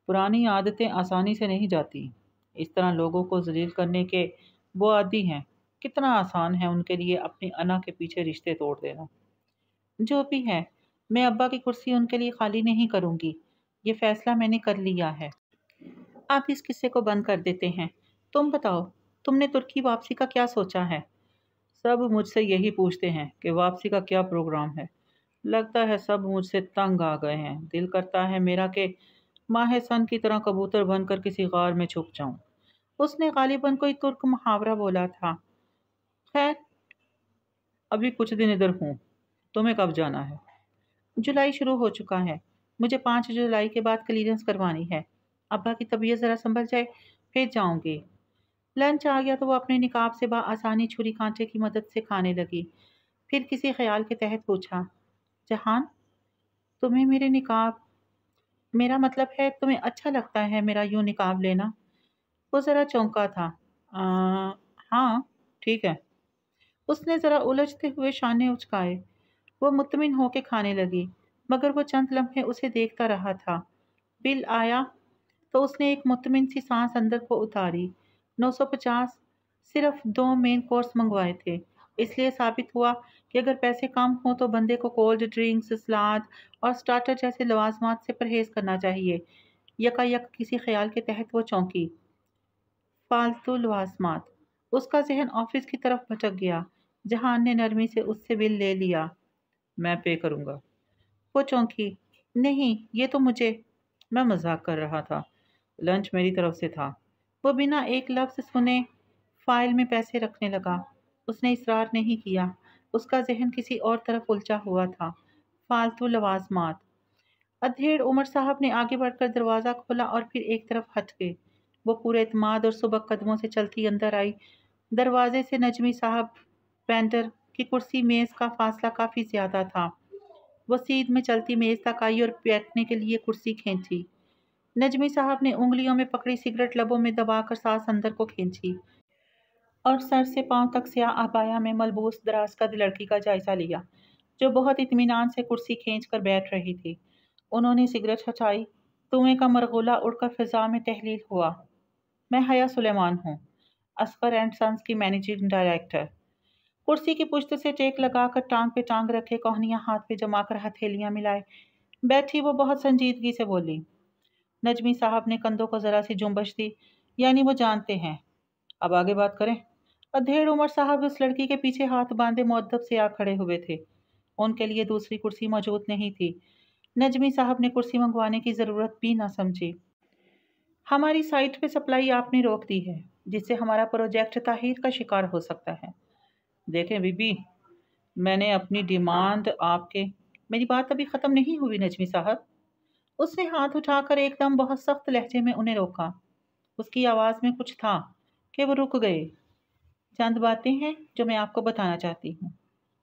[SPEAKER 1] पुरानी आदतें आसानी से नहीं जाती। इस तरह लोगों को जलील करने के वो आदी हैं। कितना आसान है उनके लिए अपनी अना के पीछे रिश्ते तोड़ देना। जो भी है, मैं अब्बा की कुर्सी उनके लिए खाली नहीं करूंगी। ये फैसला मैंने कर लिया है। आप इस किस्से को बंद कर देते हैं। तुम बताओ, तुमने तुर्की वापसी का क्या सोचा है? सब मुझसे यही पूछते हैं कि वापसी का क्या प्रोग्राम है। लगता है सब मुझसे तंग आ गए हैं। दिल करता है मेरा कि माहे सन की तरह कबूतर बनकर किसी गार में छुप जाऊं। उसने गालिबन कोई तुर्क मुहावरा बोला था। खैर, अभी कुछ दिन इधर हूँ। तुम्हें कब जाना है? जुलाई शुरू हो चुका है। मुझे 5 जुलाई के बाद क्लीयरेंस करवानी है। अब्बा की तबीयत ज़रा संभल जाए, फिर जाऊंगी। लंच आ गया तो वो अपने निकाब से आसानी छुरी कांटे की मदद से खाने लगी। फिर किसी ख्याल के तहत पूछा, जहान, तुम्हें मेरे निकाब, मेरा मतलब है तुम्हें अच्छा लगता है मेरा यूं निकाब लेना? वो ज़रा चौंका था। हाँ, ठीक है। उसने ज़रा उलझते हुए शाने उचकाए। वो मुतमिन होके खाने लगी, मगर वो चंद लम्हे उसे देखता रहा था। बिल आया तो उसने एक मुतमिन सी सांस अंदर को उतारी। 950। सिर्फ 2 मेन कोर्स मंगवाए थे, इसलिए साबित हुआ कि अगर पैसे कम हो तो बंदे को कोल्ड ड्रिंक्स, सलाद और स्टार्टर जैसे लवाजमात से परहेज करना चाहिए। यकायक किसी ख्याल के तहत वो चौंकी। फालतू लवाजमात। उसका जहन ऑफिस की तरफ भटक गया। जहान ने नरमी से उससे बिल ले लिया। मैं पे करूँगा। वो चौंकी। नहीं, ये तो मुझे। मैं मजाक कर रहा था। लंच मेरी तरफ से था। वो बिना एक लफ्ज़ सुने फाइल में पैसे रखने लगा। उसने इसरार नहीं किया। उसका जहन किसी और तरफ उलझा हुआ था। फालतू लवाजमात। अधेड़ उमर साहब ने आगे बढ़कर दरवाज़ा खोला और फिर एक तरफ हट गए। वो पूरे इत्मीनान और सुबक कदमों से चलती अंदर आई। दरवाजे से नजमी साहब पेंटर की कुर्सी मेज़ का फासला काफ़ी ज़्यादा था। वो सीध में चलती मेज़ तक आई और बैठने के लिए कुर्सी खींची। नजमी साहब ने उंगलियों में पकड़ी सिगरेट लबों में दबाकर सांस अंदर को खींची और सर से पांव तक स्याह अबाया में मलबूस दराज कद लड़की का जायजा लिया, जो बहुत इत्मीनान से कुर्सी खींच कर बैठ रही थी। उन्होंने सिगरेट हटाई। धुएं का मरगोला उड़कर फिजा में तहलील हुआ। मैं हया सुलेमान हूँ, असगर एंड सन्स की मैनेजिंग डायरेक्टर। कुर्सी की पुश्त से टेक लगाकर टांग पे टांग रखे, कोहनियां हाथ पे जमाकर हथेलियां मिलाए बैठी वो बहुत संजीदगी से बोली। नजमी साहब ने कंधों को जरा सी जुम्बश दी, यानी वो जानते हैं। अब आगे बात करें। अधेड़ उमर साहब उस लड़की के पीछे हाथ बांधे मुअद्दब से आ खड़े हुए थे। उनके लिए दूसरी कुर्सी मौजूद नहीं थी। नजमी साहब ने कुर्सी मंगवाने की ज़रूरत भी ना समझी। हमारी साइट पे सप्लाई आपने रोक दी है, जिससे हमारा प्रोजेक्ट ताहीर का शिकार हो सकता है। देखें बीबी, मैंने अपनी डिमांड आपके। मेरी बात अभी ख़त्म नहीं हुई नजमी साहब। اس نے ہاتھ اٹھا کر ایک دم بہت سخت لہجے میں انہیں روکا۔ اس کی آواز میں کچھ تھا کہ وہ رک گئے۔ چند باتیں ہیں جو میں آپ کو بتانا چاہتی ہوں۔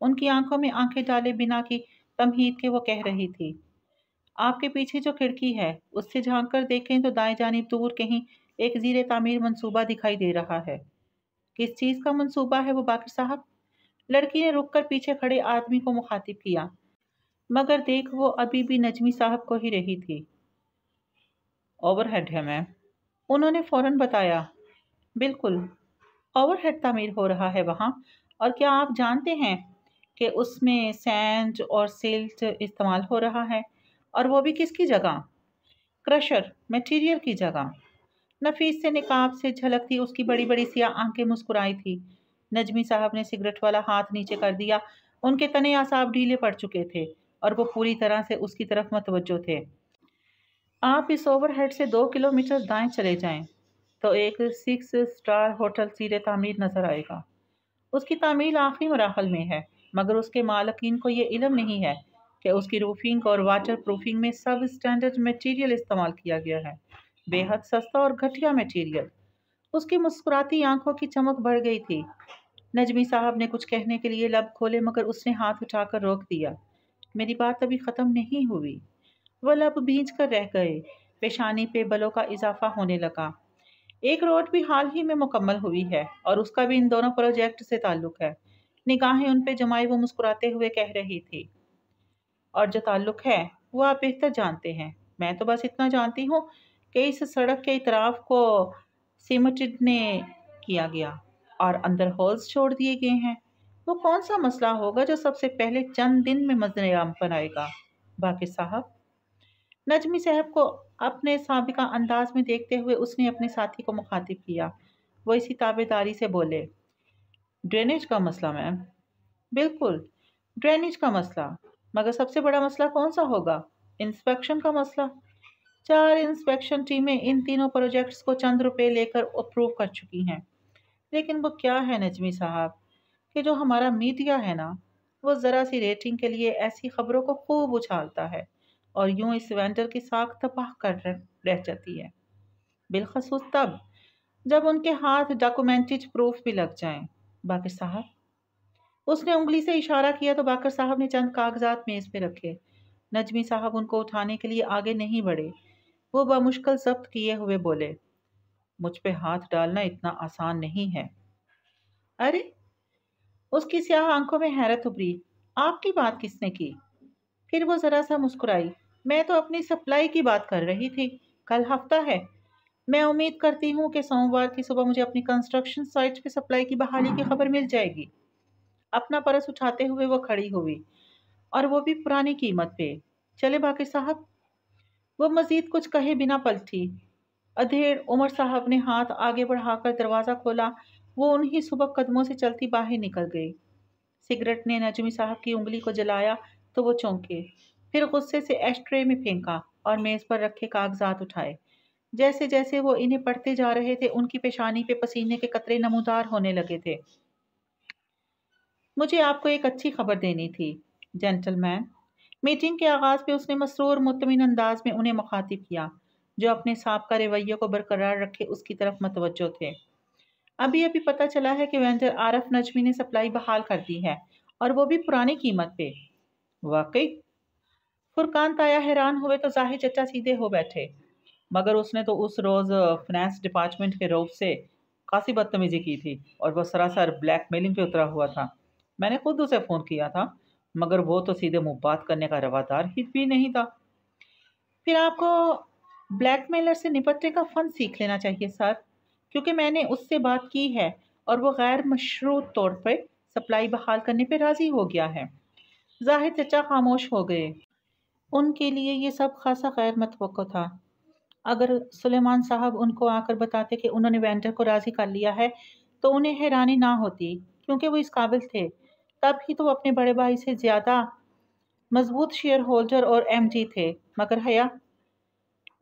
[SPEAKER 1] ان کی آنکھوں میں آنکھیں ڈالے بنا کی تمہید کے وہ کہہ رہی تھی۔ آپ کے پیچھے جو کھڑکی ہے اس سے جھانک کر دیکھیں تو دائیں جانب دور کہیں ایک زیر تعمیر منصوبہ دکھائی دے رہا ہے۔ کس چیز کا منصوبہ ہے وہ باقر صاحب؟ لڑکی نے رک کر پیچھے کھڑے آدمی کو مخاطب کیا، مگر دیکھ وہ ابھی بھی نجمی صاحب کو ہی رہی تھی۔ اوور ہیڈ ہے میم، انہوں نے فوراً بتایا۔ بالکل، اوور ہیڈ تعمیر ہو رہا ہے وہاں، اور کیا آپ جانتے ہیں کہ اس میں سینڈ اور سلٹ استعمال ہو رہا ہے، اور وہ بھی کس کی جگہ؟ کرشر میٹیریل کی جگہ۔ نفیس سے نقاب سے جھلکتی اس کی بڑی بڑی سیاہ آنکھیں مسکرائی تھی۔ نجمی صاحب نے سگریٹ والا ہاتھ نیچے کر دیا۔ ان کے تنے اعصاب ڈھیلے پڑ چکے تھے اور وہ پوری طرح سے اس کی طرف متوجہ تھے۔ آپ اس اوور ہیڈ سے 2 کلومیٹر دائیں چلے جائیں تو ایک 6 اسٹار ہوٹل زیر تعمیر نظر آئے گا۔ اس کی تعمیر آخری مراحل میں ہے، مگر اس کے مالکین کو یہ علم نہیں ہے کہ اس کی روفنگ اور واٹر پروفنگ میں سب اسٹینڈرڈ میٹیریل استعمال کیا گیا ہے، بے حد سستا اور گھٹیا میٹیریل۔ اس کی مسکراتی آنکھوں کی چمک بڑھ گئی تھی۔ نجمی صاحب نے کچھ کہنے کے لیے لب کھولے مگر اس نے ہاتھ اٹھا کر روک دیا۔ میری بات ابھی ختم نہیں ہوئی۔ وہ لب بھینچ کر رہ گئے۔ پیشانی پہ بلوں کا اضافہ ہونے لگا۔ ایک روڈ بھی حال ہی میں مکمل ہوئی ہے اور اس کا بھی ان دونوں پروجیکٹ سے تعلق ہے۔ نگاہیں ان پہ جمائے وہ مسکراتے ہوئے کہہ رہی تھی۔ اور جو تعلق ہے وہ آپ بہتر جانتے ہیں۔ میں تو بس اتنا جانتی ہوں کہ اس سڑک کے اطراف کو سیمنٹڈ نے کیا گیا اور اندر ہولز چھوڑ دیے گئے ہیں۔ وہ کون سا مسئلہ ہوگا جو سب سے پہلے چند دن میں منظر عام پر آئے گا باقر صاحب؟ نجمی صاحب کو اپنے سابقہ انداز میں دیکھتے ہوئے اس نے اپنے ساتھی کو مخاطب کیا۔ وہ اسی تابع داری سے بولے۔ ڈرینیج کا مسئلہ میم۔ بالکل، ڈرینیج کا مسئلہ، مگر سب سے بڑا مسئلہ کون سا ہوگا؟ انسپیکشن کا مسئلہ۔ 4 انسپیکشن ٹیمیں ان تینوں پروجیکٹس کو چند روپے لے کر اپروو کر چکی ہیں، لیکن وہ کیا ہے نجمی صاحب کہ جو ہمارا میڈیا ہے نا، وہ ذرا سی ریٹنگ کے لیے ایسی خبروں کو خوب اچھالتا ہے اور یوں اس وینڈر کی ساکھ تباہ کر رہ جاتی ہے، بالخصوص تب جب ان کے ہاتھ ڈاکومنٹڈ پروف بھی لگ جائیں۔ باقر صاحب، اس نے انگلی سے اشارہ کیا تو باقر صاحب نے چند کاغذات میز پہ رکھے۔ نجمی صاحب ان کو اٹھانے کے لیے آگے نہیں بڑھے۔ وہ بمشکل ضبط کیے ہوئے بولے، مجھ پہ ہاتھ ڈالنا اتنا آسان نہیں ہے۔ ارے، اس کی سیاہ آنکھوں میں حیرت ابھری۔ آپ کی بات کس نے کی؟ پھر وہ ذرا سا مسکرائی۔ میں تو اپنی سپلائی کی بات کر رہی تھی۔ کل ہفتہ ہے، میں امید کرتی ہوں کہ سوموار کی صبح مجھے اپنی کنسٹرکشن سائٹ پہ سپلائی کی بحالی کی خبر مل جائے گی۔ اپنا پرس اٹھاتے ہوئے وہ کھڑی ہوئی، اور وہ بھی پرانی قیمت پہ۔ چلے باقر صاحب؟ وہ مزید کچھ کہے بنا پلٹی۔ ادھیڑ عمر صاحب نے ہاتھ آگے بڑھا کر دروازہ کھولا۔ وہ انہی سبک قدموں سے چلتی باہر نکل گئی۔ سگریٹ نے نجمی صاحب کی انگلی کو جلایا تو وہ چونکے، پھر غصے سے ایش ٹرے میں پھینکا اور میز پر رکھے کاغذات اٹھائے۔ جیسے جیسے وہ انہیں پڑھتے جا رہے تھے ان کی پیشانی پہ پسینے کے قطرے نمودار ہونے لگے تھے۔ مجھے آپ کو ایک اچھی خبر دینی تھی جینٹل مین۔ میٹنگ کے آغاز پہ اس نے مسرور مطمئن انداز میں انہیں مخاطب کیا، جو اپنے سابقہ رویے کو برقرار رکھے اس کی طرف متوجہ تھے۔ ابھی پتہ چلا ہے کہ وینڈر عارف نجمی نے سپلائی بحال کر دی ہے، اور وہ بھی پرانی قیمت پہ۔ واقعی؟ فرقان تایا حیران ہوئے تو ظاہر چچا سیدھے ہو بیٹھے۔ مگر اس نے تو اس روز فنانس ڈپارٹمنٹ کے روب سے خاصی بدتمیزی کی تھی اور وہ سراسر بلیک میلنگ پہ اترا ہوا تھا۔ میں نے خود اسے فون کیا تھا، مگر وہ تو سیدھے منہ بات کرنے کا روادار ہی بھی نہیں تھا۔ پھر آپ کو بلیک میلر سے نپٹنے کا فن سیکھ لینا چاہیے سر، کیونکہ میں نے اس سے بات کی ہے اور وہ غیر مشروط طور پر سپلائی بحال کرنے پہ راضی ہو گیا ہے۔ ظاہر چچا خاموش ہو گئے۔ ان کے لیے یہ سب خاصا غیر متوقع تھا۔ اگر سلیمان صاحب ان کو آ کر بتاتے کہ انہوں نے وینڈر کو راضی کر لیا ہے تو انہیں حیرانی نہ ہوتی، کیونکہ وہ اس قابل تھے۔ تب ہی تو وہ اپنے بڑے بھائی سے زیادہ مضبوط شیئر ہولڈر اور ایم ڈی تھے، مگر حیا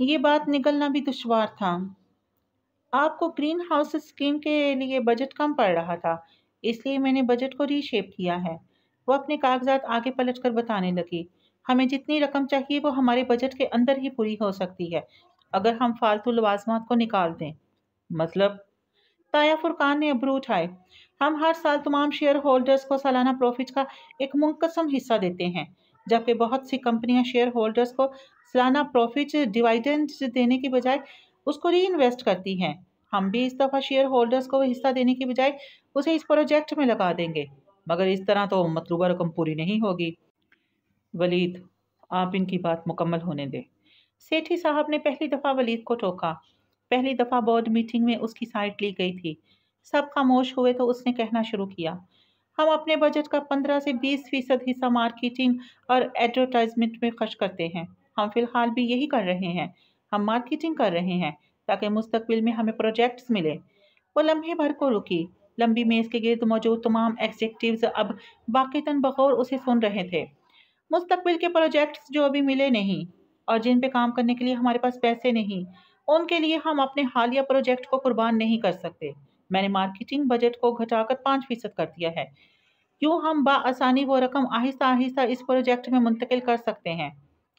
[SPEAKER 1] یہ بات نگلنا بھی دشوار تھا۔ آپ کو گرین ہاؤس اسکیم کے لیے بجٹ کم پڑ رہا تھا، اس لیے میں نے بجٹ کو ری شیپ کیا ہے۔ وہ اپنے کاغذات آگے پلٹ کر بتانے لگی۔ हमें जितनी रकम चाहिए वो हमारे बजट के अंदर ही पूरी हो सकती है अगर हम फालतू लवाजमात को निकाल दें। मतलब? ताया फुरकान ने अबरू उठाए। हम हर साल तमाम शेयर होल्डर्स को सालाना प्रॉफिट का एक मुनकसम हिस्सा देते हैं, जबकि बहुत सी कंपनियां शेयर होल्डर्स को सालाना प्रॉफिट डिविडेंड देने के बजाय उसको री इन्वेस्ट करती हैं। हम भी इस दफ़ा शेयर होल्डर्स को हिस्सा देने के बजाय उसे इस प्रोजेक्ट में लगा देंगे, मगर इस तरह तो मतलूबा रकम पूरी नहीं होगी। वलीद, आप इनकी बात मुकम्मल होने दें। सेठी साहब ने पहली दफ़ा वलीद को टोका। पहली दफ़ा बोर्ड मीटिंग में उसकी साइड ली गई थी। सब खामोश हुए तो उसने कहना शुरू किया, हम अपने बजट का 15 से 20% हिस्सा मार्केटिंग और एडवर्टाइजमेंट में खर्च करते हैं। हम फिलहाल भी यही कर रहे हैं। हम मार्केटिंग कर रहे हैं ताकि मुस्तकबिल में हमें प्रोजेक्ट्स मिले। वो लम्हे भर को रुकी। लंबी मेज़ के गिर्द मौजूद तमाम एग्जीक्यूटिव्स अब बाक़ितन बगौर उसे सुन रहे थे। मुस्तकबिल के प्रोजेक्ट्स जो अभी मिले नहीं और जिन पे काम करने के लिए हमारे पास पैसे नहीं, उनके लिए हम अपने हालिया प्रोजेक्ट को कुर्बान नहीं कर सकते। मैंने मार्केटिंग बजट को घटाकर 5% कर दिया है। यूँ हम बआसानी वो रकम आहिस्ता आहिस्ता इस प्रोजेक्ट में मुंतकिल कर सकते हैं।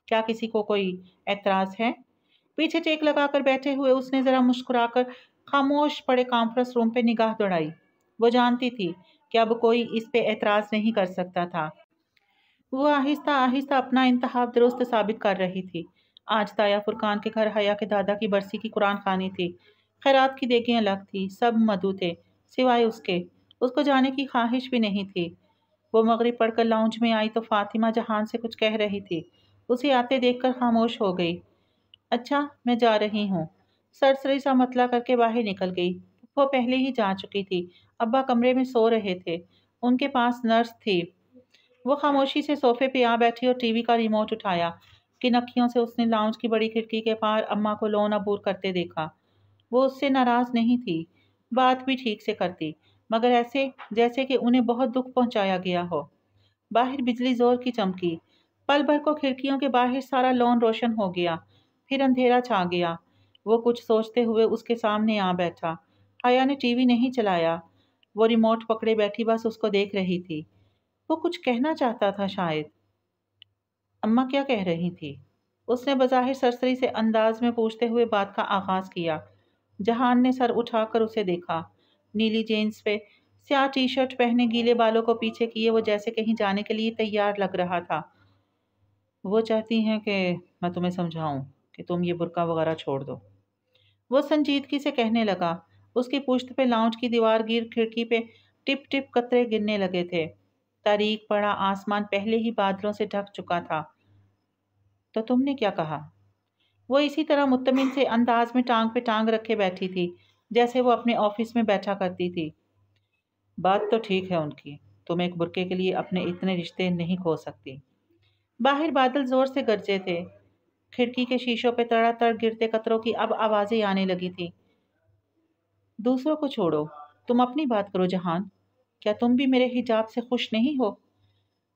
[SPEAKER 1] क्या किसी को कोई एतराज़ है? पीछे टेक लगाकर बैठे हुए उसने ज़रा मुस्कुराकर खामोश पड़े कॉन्फ्रेंस रूम पे निगाह दौड़ाई। वो जानती थी कि अब कोई इस पे एतराज़ नहीं कर सकता था। वो आहिस्ता आहिस्ता अपना इंतखाब दुरुस्त साबित कर रही थी। आज ताया फुरकान के घर हया के दादा की बरसी की कुरान खानी थी। खैरात की देगें अलग थी, सब मधु थे सिवाय उसके। उसको जाने की ख्वाहिश भी नहीं थी। वो मगरिब पढ़कर लाउंज में आई तो फातिमा जहान से कुछ कह रही थी। उसे आते देखकर खामोश हो गई। अच्छा, मैं जा रही हूँ। सरसरी सा मतला करके बाहर निकल गई। वो पहले ही जा चुकी थी। अब्बा कमरे में सो रहे थे। उनके पास नर्स थी। वो खामोशी से सोफे पे आ बैठी और टीवी का रिमोट उठाया। किन अखियों से उसने लाउंज की बड़ी खिड़की के पार अम्मा को लोन अबूर करते देखा। वो उससे नाराज नहीं थी, बात भी ठीक से करती, मगर ऐसे जैसे कि उन्हें बहुत दुख पहुंचाया गया हो। बाहर बिजली जोर की चमकी। पल भर को खिड़कियों के बाहर सारा लॉन रोशन हो गया। फिर अंधेरा छा गया। वो कुछ सोचते हुए उसके सामने आ बैठा। हया ने टीवी नहीं चलाया। वो रिमोट पकड़े बैठी बस उसको देख रही थी। वो कुछ कहना चाहता था शायद। अम्मा क्या कह रही थी? उसने बज़ाहिर सरसरी से अंदाज में पूछते हुए बात का आगाज़ किया। जहान ने सर उठाकर उसे देखा। नीली जीन्स पे स्याह टी शर्ट पहने गीले बालों को पीछे किए वो जैसे कहीं जाने के लिए तैयार लग रहा था। वो चाहती हैं कि मैं तुम्हें समझाऊं कि तुम ये बुर्का वगैरह छोड़ दो। वो संजीदगी से कहने लगा। उसकी पुश्त पे लाउंज की दीवार गिर खिड़की पे टिप टिप कतरे गिरने लगे थे। तारीख पड़ा आसमान पहले ही बादलों से ढक चुका था। तो तुमने क्या कहा? वो इसी तरह मुत्तमिन से अंदाज में टांग पे टांग रखे बैठी थी, जैसे वो अपने ऑफिस में बैठा करती थी। बात तो ठीक है उनकी। तुम एक बुर्के के लिए अपने इतने रिश्ते नहीं खो सकती। बाहर बादल जोर से गरजे थे। खिड़की के शीशों पे तड़ातड़ गिरते कतरों की अब आवाजें आने लगी थी। दूसरों को छोड़ो, तुम अपनी बात करो जहान। क्या तुम भी मेरे हिजाब से खुश नहीं हो?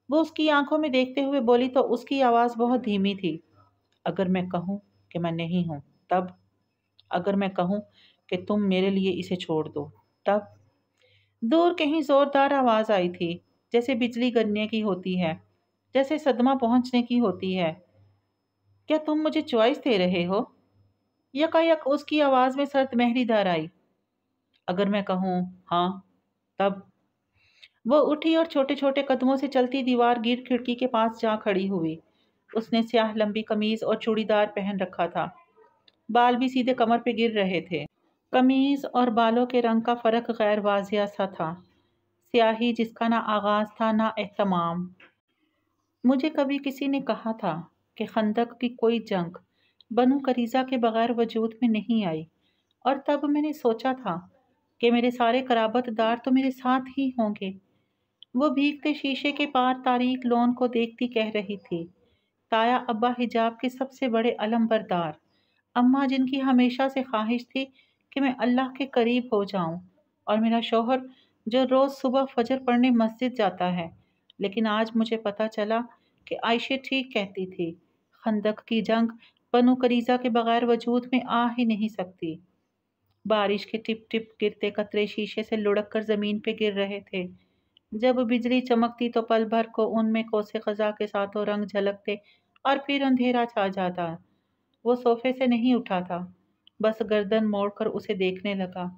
[SPEAKER 1] वो उसकी आंखों में देखते हुए बोली तो उसकी आवाज़ बहुत धीमी थी। अगर मैं कहूँ कि मैं नहीं हूँ, तब? अगर मैं कहूँ कि तुम मेरे लिए इसे छोड़ दो, तब? दूर कहीं जोरदार आवाज़ आई थी, जैसे बिजली गिरने की होती है, जैसे सदमा पहुंचने की होती है। क्या तुम मुझे चॉइस दे रहे हो? यकायक उसकी आवाज़ में सर्द महरी धार आई। अगर मैं कहूँ हाँ, तब? वो उठी और छोटे छोटे कदमों से चलती दीवार गिर खिड़की के पास जा खड़ी हुई। उसने स्याह लंबी कमीज और चूड़ीदार पहन रखा था। बाल भी सीधे कमर पे गिर रहे थे। कमीज और बालों के रंग का फर्क गैर वाजिया सा था। स्याही जिसका ना आगाज था ना एहतमाम। मुझे कभी किसी ने कहा था कि खंदक की कोई जंग बनु करीजा के बगैर वजूद में नहीं आई, और तब मैंने सोचा था कि मेरे सारे कराबतदार तो मेरे साथ ही होंगे। वो भीगते शीशे के पार तारीक लॉन को देखती कह रही थी। ताया अब्बा हिजाब के सबसे बड़े अलम बरदार, अम्मा जिनकी हमेशा से ख्वाहिश थी कि मैं अल्लाह के करीब हो जाऊं, और मेरा शौहर जो रोज़ सुबह फजर पढ़ने मस्जिद जाता है। लेकिन आज मुझे पता चला कि आयशा ठीक कहती थी। खंदक की जंग बनु करीजा के बगैर वजूद में आ ही नहीं सकती। बारिश के टिप टिप गिरते कतरे शीशे से लुढ़क कर ज़मीन पे गिर रहे थे। जब बिजली चमकती तो पल भर को उनमें कोसे खजा के साथों रंग झलकते और फिर अंधेरा छा जाता। वो सोफे से नहीं उठा था, बस गर्दन मोड़कर उसे देखने लगा।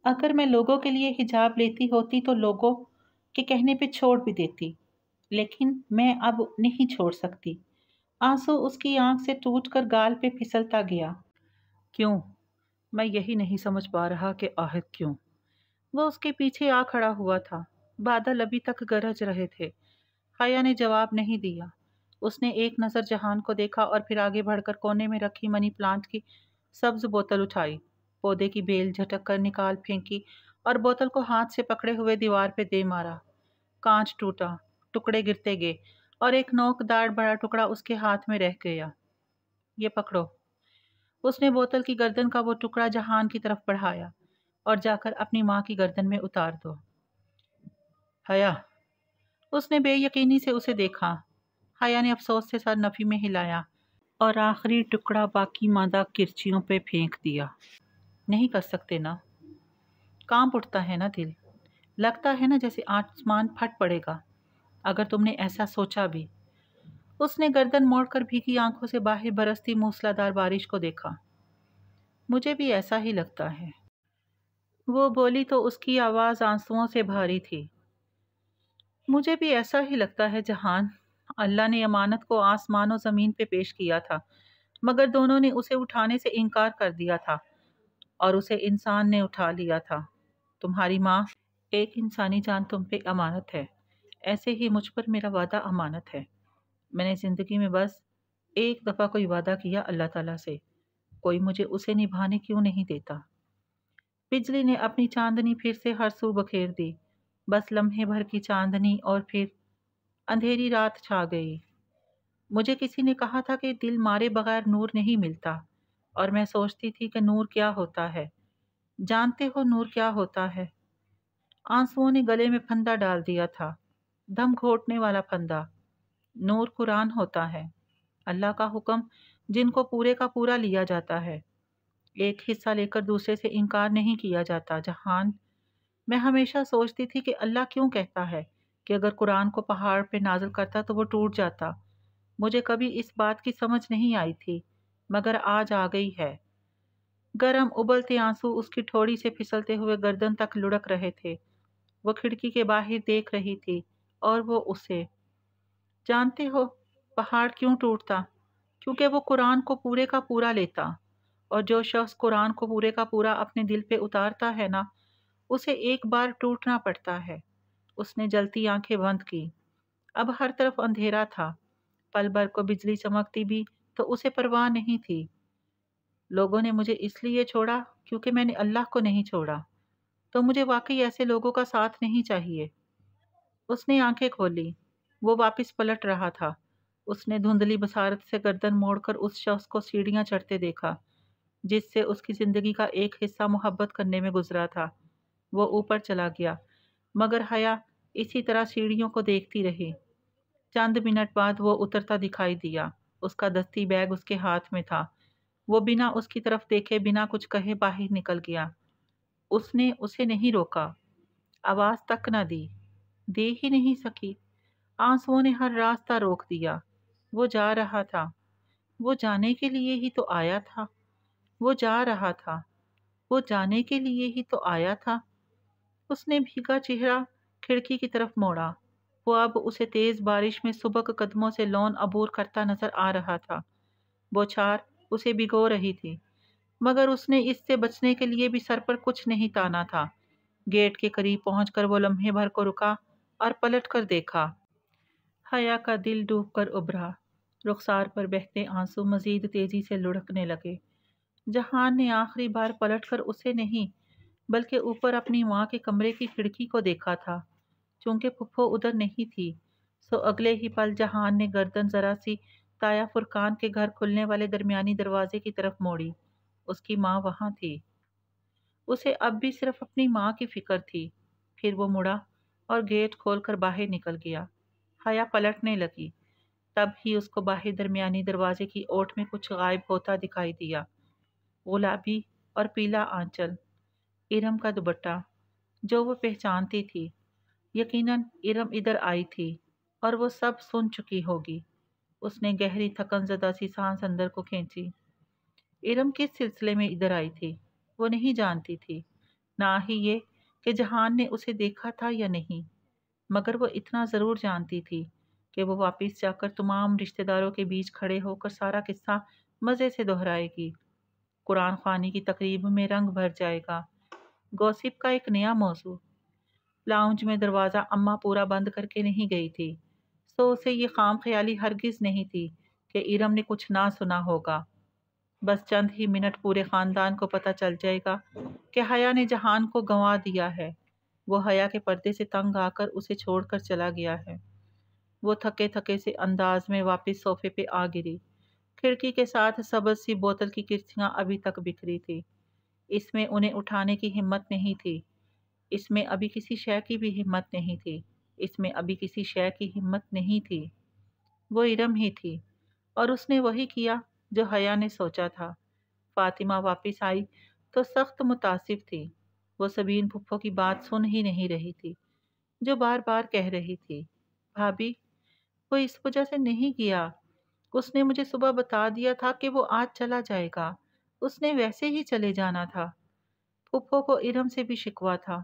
[SPEAKER 1] अगर मैं लोगों के लिए हिजाब लेती होती तो लोगों के कहने पे छोड़ भी देती, लेकिन मैं अब नहीं छोड़ सकती। आंसू उसकी आंख से टूटकर गाल पे फिसलता गया। क्यों? मैं यही नहीं समझ पा रहा कि आखिर क्यों। वो उसके पीछे आ खड़ा हुआ था। बादल अभी तक गरज रहे थे। हाया ने जवाब नहीं दिया। उसने एक नज़र जहान को देखा और फिर आगे बढ़कर कोने में रखी मनी प्लांट की सब्ज बोतल उठाई, पौधे की बेल झटक कर निकाल फेंकी और बोतल को हाथ से पकड़े हुए दीवार पे दे मारा। कांच टूटा, टुकड़े गिरते गए और एक नोकदार बड़ा टुकड़ा उसके हाथ में रह गया। ये पकड़ो। उसने बोतल की गर्दन का वो टुकड़ा जहान की तरफ बढ़ाया। और जाकर अपनी माँ की गर्दन में उतार दो। हया, उसने बेयकीनी से उसे देखा। हया ने अफसोस से सर नफी में हिलाया और आखिरी टुकड़ा बाकी मादा किरचियों पे फेंक दिया। नहीं कर सकते ना? कांप उठता है ना दिल। लगता है ना जैसे आसमान फट पड़ेगा अगर तुमने ऐसा सोचा भी। उसने गर्दन मोड़कर भीगी आंखों से बाहर बरसती मूसलाधार बारिश को देखा। मुझे भी ऐसा ही लगता है। वो बोली तो उसकी आवाज़ आंसुओं से भारी थी। मुझे भी ऐसा ही लगता है जहान। अल्लाह ने अमानत को आसमान और ज़मीन पे पेश किया था, मगर दोनों ने उसे उठाने से इनकार कर दिया था और उसे इंसान ने उठा लिया था। तुम्हारी माँ, एक इंसानी जान तुम पे अमानत है। ऐसे ही मुझ पर मेरा वादा अमानत है। मैंने ज़िंदगी में बस एक दफ़ा कोई वादा किया अल्लाह ताला से, कोई मुझे उसे निभाने क्यों नहीं देता। बिजली ने अपनी चांदनी फिर से हर सू बखेर दी। बस लम्हे भर की चांदनी और फिर अंधेरी रात छा गई। मुझे किसी ने कहा था कि दिल मारे बगैर नूर नहीं मिलता, और मैं सोचती थी कि नूर क्या होता है। जानते हो नूर क्या होता है? आंसुओं ने गले में फंदा डाल दिया था, दम घोटने वाला फंदा। नूर कुरान होता है, अल्लाह का हुक्म जिनको पूरे का पूरा लिया जाता है। एक हिस्सा लेकर दूसरे से इनकार नहीं किया जाता। जहान, मैं हमेशा सोचती थी कि अल्लाह क्यों कहता है कि अगर कुरान को पहाड़ पे नाज़िल करता तो वो टूट जाता। मुझे कभी इस बात की समझ नहीं आई थी, मगर आज आ गई है। गरम उबलते आंसू उसकी ठोड़ी से फिसलते हुए गर्दन तक लुढ़क रहे थे। वो खिड़की के बाहर देख रही थी और वो उसे। जानते हो पहाड़ क्यों टूटता? क्योंकि वो कुरान को पूरे का पूरा लेता, और जो शख्स कुरान को पूरे का पूरा अपने दिल पे उतारता है ना, उसे एक बार टूटना पड़ता है। उसने जलती आंखें बंद की। अब हर तरफ अंधेरा था। पल भर को बिजली चमकती भी तो उसे परवाह नहीं थी। लोगों ने मुझे इसलिए छोड़ा क्योंकि मैंने अल्लाह को नहीं छोड़ा। तो मुझे वाकई ऐसे लोगों का साथ नहीं चाहिए। उसने आंखें खोली। वो वापस पलट रहा था। उसने धुंधली बसारत से गर्दन मोड़कर उस शख्स को सीढ़ियां चढ़ते देखा जिससे उसकी जिंदगी का एक हिस्सा मोहब्बत करने में गुजरा था। वो ऊपर चला गया, मगर हया इसी तरह सीढ़ियों को देखती रही। चंद मिनट बाद वो उतरता दिखाई दिया। उसका दस्ती बैग उसके हाथ में था। वो बिना उसकी तरफ देखे, बिना कुछ कहे बाहर निकल गया। उसने उसे नहीं रोका, आवाज तक न दी, दे ही नहीं सकी। आंसुओं ने हर रास्ता रोक दिया। वो जा रहा था। वो जाने के लिए ही तो आया था। वो जा रहा था। वो जाने के लिए ही तो आया था। उसने भीगा चेहरा खिड़की की तरफ मोड़ा। वो अब उसे तेज बारिश में सुबक कदमों से लौन अबूर करता नजर आ रहा था। बौछार उसे भिगो रही थी, मगर उसने इससे बचने के लिए भी सर पर कुछ नहीं ताना था। गेट के करीब पहुंचकर वो लम्हे भर को रुका और पलट कर देखा। हया का दिल डूब कर उभरा। रुखसार पर बहते आंसू मजीद तेजी से लुढ़कने लगे। जहान ने आखिरी बार पलटकर उसे नहीं, बल्कि ऊपर अपनी माँ के कमरे की खिड़की को देखा था। चूंकि फुफ्फो उधर नहीं थी, सो अगले ही पल जहान ने गर्दन जरा सी ताया फुरकान के घर खुलने वाले दरमियानी दरवाजे की तरफ मोड़ी। उसकी माँ वहाँ थी। उसे अब भी सिर्फ अपनी माँ की फिक्र थी। फिर वो मुड़ा और गेट खोलकर बाहर निकल गया। हया पलटने लगी। तब ही उसको बाहर दरमियानी दरवाजे की ओट में कुछ गायब होता दिखाई दिया। गुलाबी और पीला आंचल, इरम का दुपट्टा, जो वो पहचानती थी। یقیناً ارم ادھر آئی تھی اور وہ سب سن چکی ہوگی۔ اس نے گہری تھکن زدہ سی سانس اندر کو کھینچی۔ ارم کس سلسلے میں ادھر آئی تھی وہ نہیں جانتی تھی، نہ ہی یہ کہ جہان نے اسے دیکھا تھا یا نہیں، مگر وہ اتنا ضرور جانتی تھی کہ وہ واپس جا کر تمام رشتہ داروں کے بیچ کھڑے ہو کر سارا قصہ مزے سے دہرائے گی۔ قرآن خوانی کی تقریب میں رنگ بھر جائے گا، گوسپ کا ایک نیا موضوع۔ لاؤنج میں دروازہ اماں پورا بند کر کے نہیں گئی تھی، سو اسے یہ خام خیالی ہرگز نہیں تھی کہ ارم نے کچھ نہ سنا ہوگا۔ بس چند ہی منٹ پورے خاندان کو پتہ چل جائے گا کہ حیا نے جہان کو گنوا دیا ہے۔ وہ حیا کے پردے سے تنگ آ کر اسے چھوڑ کر چلا گیا ہے۔ وہ تھکے تھکے سے انداز میں واپس صوفے پہ آ گری۔ کھڑکی کے ساتھ سبز سی بوتل کی کرسیاں ابھی تک بکھری تھی۔ اس میں انہیں اٹھانے کی ہمت نہیں تھی، اس میں ابھی کسی شے کی بھی ہمت نہیں تھی، اس میں ابھی کسی شے کی ہمت نہیں تھی۔ وہ ارم ہی تھی، اور اس نے وہی کیا جو حیا نے سوچا تھا۔ فاطمہ واپس آئی تو سخت متاسف تھی۔ وہ سبین پھپھو کی بات سن ہی نہیں رہی تھی، جو بار بار کہہ رہی تھی، بھابھی وہ اس وجہ سے نہیں گیا، اس نے مجھے صبح بتا دیا تھا کہ وہ آج چلا جائے گا، اس نے ویسے ہی چلے جانا تھا۔ پھپھو کو ارم سے بھی شکوہ تھا،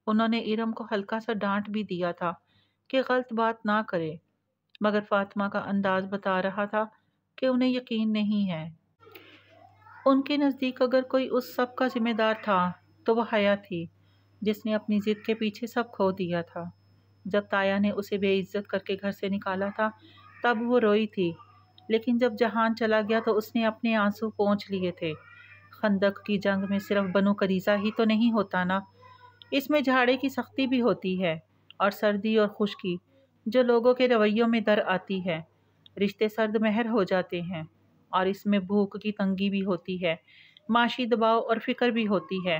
[SPEAKER 1] انہوں نے ارم کو ہلکا سا ڈانٹ بھی دیا تھا کہ غلط بات نہ کرے، مگر فاطمہ کا انداز بتا رہا تھا کہ انہیں یقین نہیں ہے۔ ان کے نزدیک اگر کوئی اس سب کا ذمہ دار تھا تو وہ حیا تھی، جس نے اپنی ضد کے پیچھے سب کھو دیا تھا۔ جب تایا نے اسے بے عزت کر کے گھر سے نکالا تھا تب وہ روئی تھی، لیکن جب جہان چلا گیا تو اس نے اپنے آنسو پونچھ لیے تھے۔ خندق کی جنگ میں صرف بنو قریظہ ہی تو نہیں ہوتا نا، اس میں جھاڑے کی سختی بھی ہوتی ہے، اور سردی اور خشکی جو لوگوں کے رویوں میں در آتی ہے، رشتے سرد مہر ہو جاتے ہیں، اور اس میں بھوک کی تنگی بھی ہوتی ہے، معاشی دباؤ اور فکر بھی ہوتی ہے۔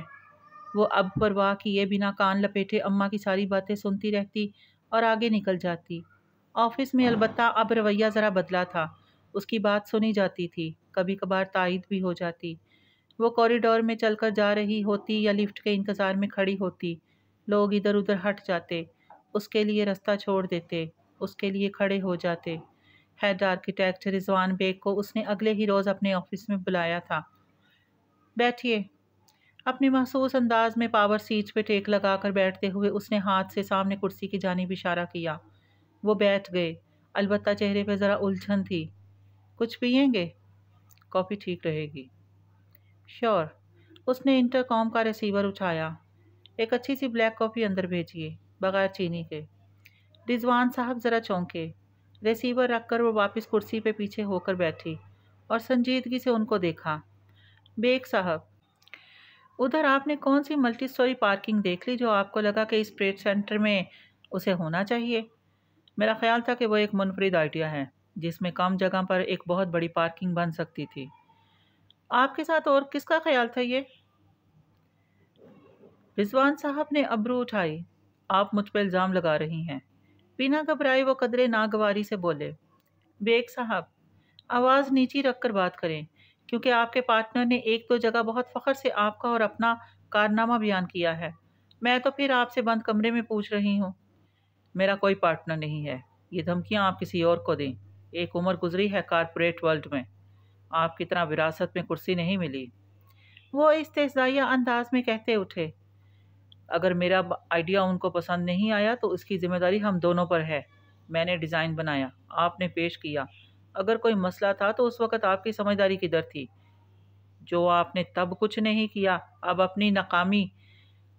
[SPEAKER 1] وہ اب پرواہ کیے بنا کان لپیٹے اماں کی ساری باتیں سنتی رہتی اور آگے نکل جاتی۔ آفس میں البتہ اب رویہ ذرا بدلا تھا، اس کی بات سنی جاتی تھی، کبھی کبھار تائید بھی ہو جاتی۔ وہ کوریڈور میں چل کر جا رہی ہوتی یا لفٹ کے انتظار میں کھڑی ہوتی، لوگ ادھر ادھر ہٹ جاتے، اس کے لیے رستہ چھوڑ دیتے، اس کے لیے کھڑے ہو جاتے۔ ہیڈ آرکیٹیکٹ رضوان بیگ کو اس نے اگلے ہی روز اپنے آفس میں بلایا تھا۔ بیٹھیے۔ اپنے محسوس انداز میں پاور سیٹ پہ ٹیک لگا کر بیٹھتے ہوئے اس نے ہاتھ سے سامنے کرسی کی جانب اشارہ کیا۔ وہ بیٹھ گئے، البتہ چہرے پہ ذرا الجھن تھی۔ کچھ پئیں گے؟ کافی ٹھیک رہے گی۔ شور۔ اس نے انٹر کام کا ریسیور اٹھایا۔ ایک اچھی سی بلیک کافی اندر بھیجیے، بغیر چینی کے۔ رضوان صاحب ذرا چونکے۔ ریسیور رکھ کر وہ واپس کرسی پہ پیچھے ہو کر بیٹھی اور سنجیدگی سے ان کو دیکھا۔ بیگ صاحب، ادھر آپ نے کون سی ملٹی سٹوری پارکنگ دیکھ لی جو آپ کو لگا کہ اس ٹریڈ سینٹر میں اسے ہونا چاہیے؟ میرا خیال تھا کہ وہ ایک منفرد آئیڈیا ہے جس میں کم جگہ پر ایک بہت بڑی پارکنگ بن سکتی تھی۔ آپ کے ساتھ اور کس کا خیال تھا یہ؟ رضوان صاحب نے ابرو اٹھائی۔ آپ مجھ پہ الزام لگا رہی ہیں۔ بنا گھبرائے وہ قدرے ناگواری سے بولے۔ بیگ صاحب، آواز نیچی رکھ کر بات کریں، کیونکہ آپ کے پارٹنر نے ایک دو جگہ بہت فخر سے آپ کا اور اپنا کارنامہ بیان کیا ہے۔ میں تو پھر آپ سے بند کمرے میں پوچھ رہی ہوں۔ میرا کوئی پارٹنر نہیں ہے، یہ دھمکیاں آپ کسی اور کو دیں۔ ایک عمر گزری ہے کارپوریٹ ورلڈ میں، آپ کی طرح وراثت میں کرسی نہیں ملی۔ وہ استہزائیہ انداز میں کہتے اٹھے۔ اگر میرا آئیڈیا ان کو پسند نہیں آیا تو اس کی ذمہ داری ہم دونوں پر ہے۔ میں نے ڈیزائن بنایا، آپ نے پیش کیا، اگر کوئی مسئلہ تھا تو اس وقت آپ کی سمجھداری کدھر تھی؟ جو آپ نے تب کچھ نہیں کیا، اب اپنی ناکامی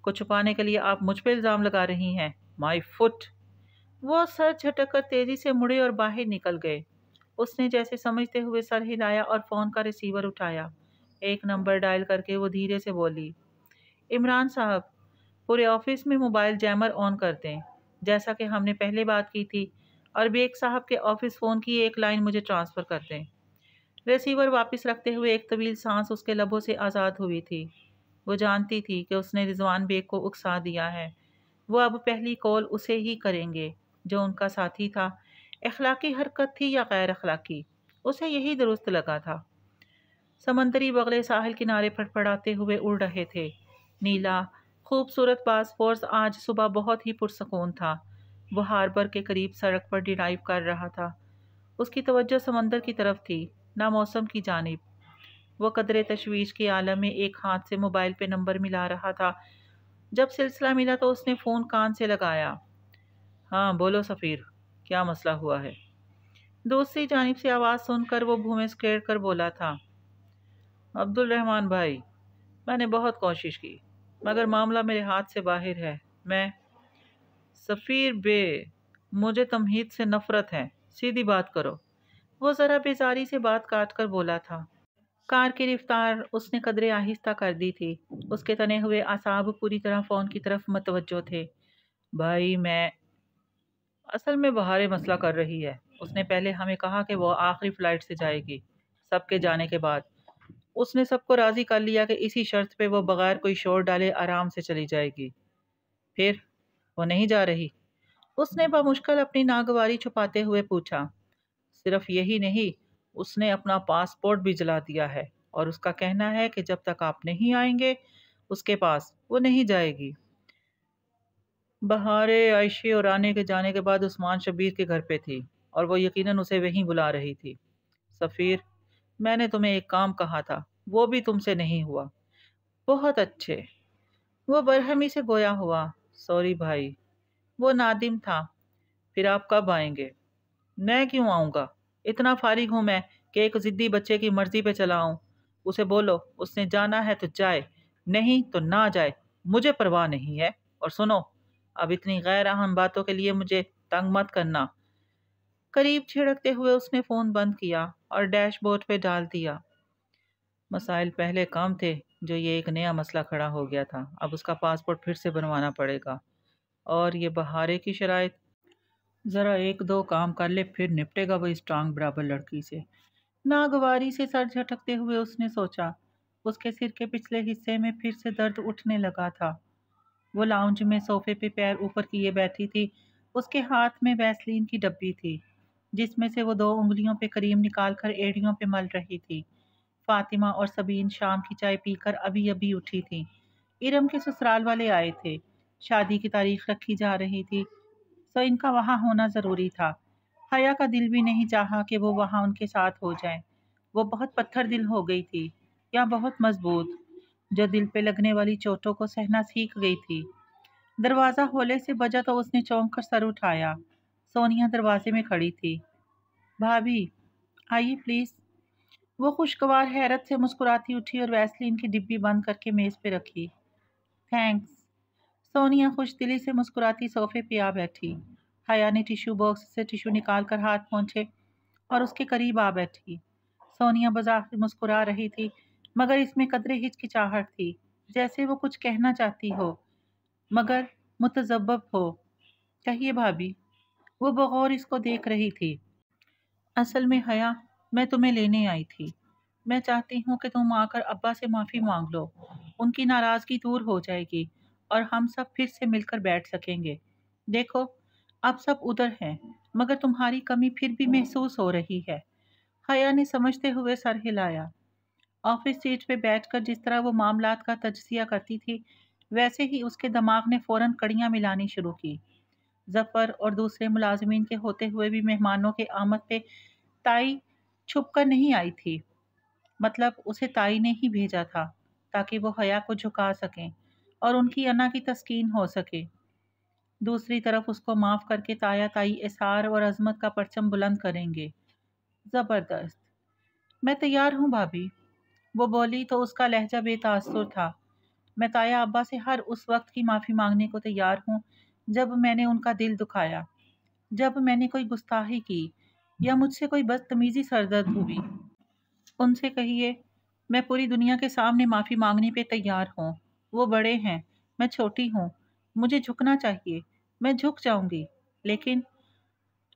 [SPEAKER 1] کو چھپانے کے لیے آپ مجھ پہ الزام لگا رہی ہیں۔ مائی فٹ۔ وہ سر جھٹک کر تیزی سے مڑے اور باہر نکل گئے۔ اس نے جیسے سمجھتے ہوئے سر ہلایا اور فون کا ریسیور اٹھایا۔ ایک نمبر ڈائل کر کے وہ دھیرے سے بولی، عمران صاحب، پورے آفس میں موبائل جیمر آن کر دیں، جیسا کہ ہم نے پہلے بات کی تھی، اور بیگ صاحب کے آفس فون کی ایک لائن مجھے ٹرانسفر کر دیں۔ ریسیور واپس رکھتے ہوئے ایک طویل سانس اس کے لبوں سے آزاد ہوئی تھی۔ وہ جانتی تھی کہ اس نے رضوان بیگ کو اکسا دیا ہے۔ وہ اب پہلی کال اسے ہی کریں گے جو ان کا ساتھی تھا۔ اخلاقی حرکت تھی یا غیر اخلاقی، اسے یہی درست لگا تھا۔ سمندری بغلے ساحل کنارے پھڑپڑاتے ہوئے اڑ رہے تھے۔ نیلا خوبصورت باز فورس آج صبح بہت ہی پرسکون تھا۔ وہ ہاربر کے قریب سڑک پر ڈرائیو کر رہا تھا۔ اس کی توجہ سمندر کی طرف تھی، نہ موسم کی جانب۔ وہ قدرے تشویش کے عالم میں ایک ہاتھ سے موبائل پہ نمبر ملا رہا تھا۔ جب سلسلہ ملا تو اس نے فون کان سے لگایا۔ ہاں بولو سفیر، کیا مسئلہ ہوا ہے؟ دوسری جانب سے آواز سن کر وہ بھویں سکیڑ کر بولا تھا، عبد الرحمن بھائی، میں نے بہت کوشش کی مگر معاملہ میرے ہاتھ سے باہر ہے۔ میں سفیر بے، مجھے تمہید سے نفرت ہے، سیدھی بات کرو۔ وہ ذرا بیزاری سے بات کاٹ کر بولا تھا۔ کار کی رفتار اس نے قدرے آہستہ کر دی تھی۔ اس کے تنے ہوئے اعصاب پوری طرح فون کی طرف متوجہ تھے۔ بھائی میں اصل میں بہارے مسئلہ کر رہی ہے۔ اس نے پہلے ہمیں کہا کہ وہ آخری فلائٹ سے جائے گی، سب کے جانے کے بعد اس نے سب کو راضی کر لیا کہ اسی شرط پہ وہ بغیر کوئی شور ڈالے آرام سے چلی جائے گی۔ پھر وہ نہیں جا رہی؟ اس نے بمشکل اپنی ناگواری چھپاتے ہوئے پوچھا۔ صرف یہی نہیں، اس نے اپنا پاسپورٹ بھی جلا دیا ہے اور اس کا کہنا ہے کہ جب تک آپ نہیں آئیں گے اس کے پاس وہ نہیں جائے گی۔ بہارے عائشے اور آنے کے جانے کے بعد عثمان شبیر کے گھر پہ تھی اور وہ یقیناً اسے وہیں بلا رہی تھی۔ سفیر، میں نے تمہیں ایک کام کہا تھا، وہ بھی تم سے نہیں ہوا۔ بہت اچھے۔ وہ برہمی سے گویا ہوا۔ سوری بھائی۔ وہ نادم تھا۔ پھر آپ کب آئیں گے؟ میں کیوں آؤں گا؟ اتنا فارغ ہوں میں کہ ایک ضدی بچے کی مرضی پہ چلا آؤں۔ اسے بولو اس نے جانا ہے تو جائے، نہیں تو نہ جائے، مجھے پرواہ نہیں ہے۔ اور سنو، اب اتنی غیر اہم باتوں کے لیے مجھے تنگ مت کرنا۔ قریب چھڑکتے ہوئے اس نے فون بند کیا اور ڈیش بورڈ پہ ڈال دیا۔ مسائل پہلے کام تھے، جو یہ ایک نیا مسئلہ کھڑا ہو گیا تھا۔ اب اس کا پاسپورٹ پھر سے بنوانا پڑے گا، اور یہ بہارے کی شرائط۔ ذرا ایک دو کام کر لے پھر نپٹے گا وہ اس ٹانگ برابر لڑکی سے۔ ناگواری سے سر جھٹکتے ہوئے اس نے سوچا۔ اس کے سر کے پچھلے حصے میں پھر سے درد اٹھنے لگا تھا۔ وہ لاؤنج میں صوفے پہ پیر اوپر کیے بیٹھی تھی۔ اس کے ہاتھ میں ویسلین کی ڈبی تھی، جس میں سے وہ 2 انگلیوں پہ کریم نکال کر ایڑیوں پہ مل رہی تھی۔ فاطمہ اور سبین شام کی چائے پی کر ابھی ابھی اٹھی تھی۔ ارم کے سسرال والے آئے تھے، شادی کی تاریخ رکھی جا رہی تھی، سو ان کا وہاں ہونا ضروری تھا۔ حیا کا دل بھی نہیں چاہا کہ وہ وہاں ان کے ساتھ ہو جائے۔ وہ بہت پتھر دل ہو گئی تھی، یا بہت مضبوط، جو دل پہ لگنے والی چوٹوں کو سہنا سیکھ گئی تھی۔ دروازہ ہولے سے بجا تو اس نے چونک کر سر اٹھایا۔ سونیا دروازے میں کھڑی تھی۔ بھابھی آئیے پلیز۔ وہ خوشگوار حیرت سے مسکراتی اٹھی اور ویسلین کی ڈبی بند کر کے میز پہ رکھی۔ تھینکس۔ سونیا خوش دلی سے مسکراتی صوفے پہ آ بیٹھی۔ حیا نے ٹیشو باکس سے ٹیشو نکال کر ہاتھ پہنچے اور اس کے قریب آ بیٹھی۔ سونیا بظاہر مسکرا رہی تھی، مگر اس میں قدرے ہچکچاہٹ تھی، جیسے وہ کچھ کہنا چاہتی ہو مگر متذبذب ہو۔ کہیے بھابھی۔ وہ بغور اس کو دیکھ رہی تھی۔ اصل میں حیا، میں تمہیں لینے آئی تھی۔ میں چاہتی ہوں کہ تم آ کر ابا سے معافی مانگ لو، ان کی ناراضگی دور ہو جائے گی اور ہم سب پھر سے مل کر بیٹھ سکیں گے۔ دیکھو اب سب ادھر ہیں، مگر تمہاری کمی پھر بھی محسوس ہو رہی ہے۔ حیا نے سمجھتے ہوئے سر ہلایا۔ آفس سیٹ پہ بیٹھ کر جس طرح وہ معاملات کا تجزیہ کرتی تھی، ویسے ہی اس کے دماغ نے فوراً کڑیاں ملانی شروع کی۔ ظفر اور دوسرے ملازمین کے ہوتے ہوئے بھی مہمانوں کے آمد پہ تائی چھپ کر نہیں آئی تھی۔ مطلب اسے تائی نے ہی بھیجا تھا تاکہ وہ حیا کو جھکا سکیں اور ان کی انا کی تسکین ہو سکے۔ دوسری طرف اس کو معاف کر کے تایا تائی اثار اور عظمت کا پرچم بلند کریں گے۔ زبردست۔ میں تیار ہوں بھابھی۔ وہ بولی تو اس کا لہجہ بے تاثر تھا۔ میں تایا ابا سے ہر اس وقت کی معافی مانگنے کو تیار ہوں جب میں نے ان کا دل دکھایا، جب میں نے کوئی گستاخی کی یا مجھ سے کوئی بدتمیزی سرزد ہوئی۔ ان سے کہیے میں پوری دنیا کے سامنے معافی مانگنے پہ تیار ہوں۔ وہ بڑے ہیں، میں چھوٹی ہوں، مجھے جھکنا چاہیے، میں جھک جاؤں گی۔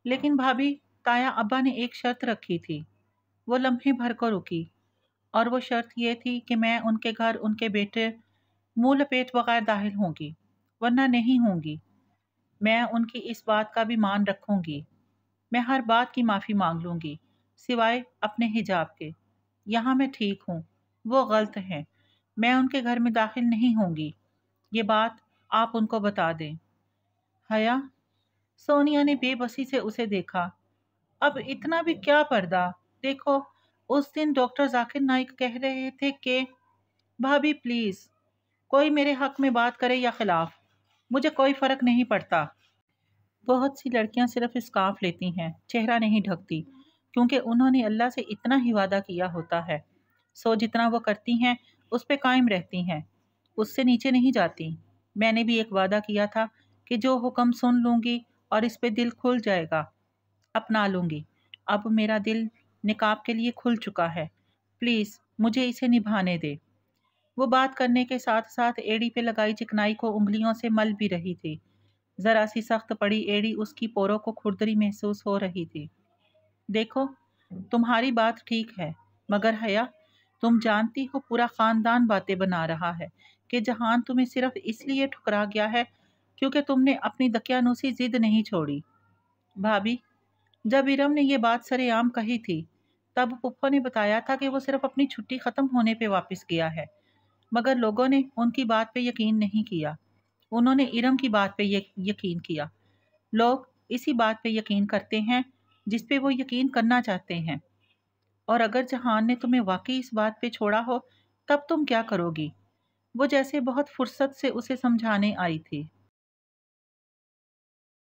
[SPEAKER 1] لیکن بھابھی، تایا ابا نے ایک شرط رکھی تھی۔ وہ لمحے بھر کو رکی، اور وہ شرط یہ تھی کہ میں ان کے گھر ان کے بیٹے منہ لپیٹ بغیر داخل ہوں گی، ورنہ نہیں ہوں گی۔ میں ان کی اس بات کا بھی مان رکھوں گی۔ میں ہر بات کی معافی مانگ لوں گی، سوائے اپنے حجاب کے۔ یہاں میں ٹھیک ہوں، وہ غلط ہیں۔ میں ان کے گھر میں داخل نہیں ہوں گی، یہ بات آپ ان کو بتا دیں۔ حیا، सोनिया ने बेबसी से उसे देखा। अब इतना भी क्या पर्दा? देखो, उस दिन डॉक्टर जाकिर नाइक कह रहे थे कि भाभी प्लीज, कोई मेरे हक में बात करे या खिलाफ, मुझे कोई फर्क नहीं पड़ता। बहुत सी लड़कियां सिर्फ स्कार्फ लेती हैं, चेहरा नहीं ढकती, क्योंकि उन्होंने अल्लाह से इतना ही वादा किया होता है। सो जितना वो करती हैं उस पे कायम रहती हैं, उससे नीचे नहीं जाती। मैंने भी एक वादा किया था कि जो हुक्म सुन लूंगी और इस पे दिल खुल जाएगा, अपना लूंगी। अब मेरा दिल निकाब के लिए खुल चुका है, प्लीज मुझे इसे निभाने दे। वो बात करने के साथ साथ एड़ी पे लगाई चिकनाई को उंगलियों से मल भी रही थी। जरा सी सख्त पड़ी एड़ी उसकी पोरों को खुरदरी महसूस हो रही थी। देखो, तुम्हारी बात ठीक है, मगर हया, तुम जानती हो पूरा खानदान बातें बना रहा है कि जहान तुम्हें सिर्फ इसलिए ठुकरा गया है क्योंकि तुमने अपनी दकियानूसी जिद नहीं छोड़ी। भाभी, जब इरम ने ये बात सरेआम कही थी, तब पुप्पो ने बताया था कि वो सिर्फ अपनी छुट्टी खत्म होने पे वापस गया है, मगर लोगों ने उनकी बात पे यकीन नहीं किया। उन्होंने इरम की बात पे यकीन किया। लोग इसी बात पे यकीन करते हैं जिस पे वो यकीन करना चाहते हैं। और अगर जहान ने तुम्हें वाकई इस बात पे छोड़ा हो, तब तुम क्या करोगी? वो जैसे बहुत फुर्सत से उसे समझाने आई थी।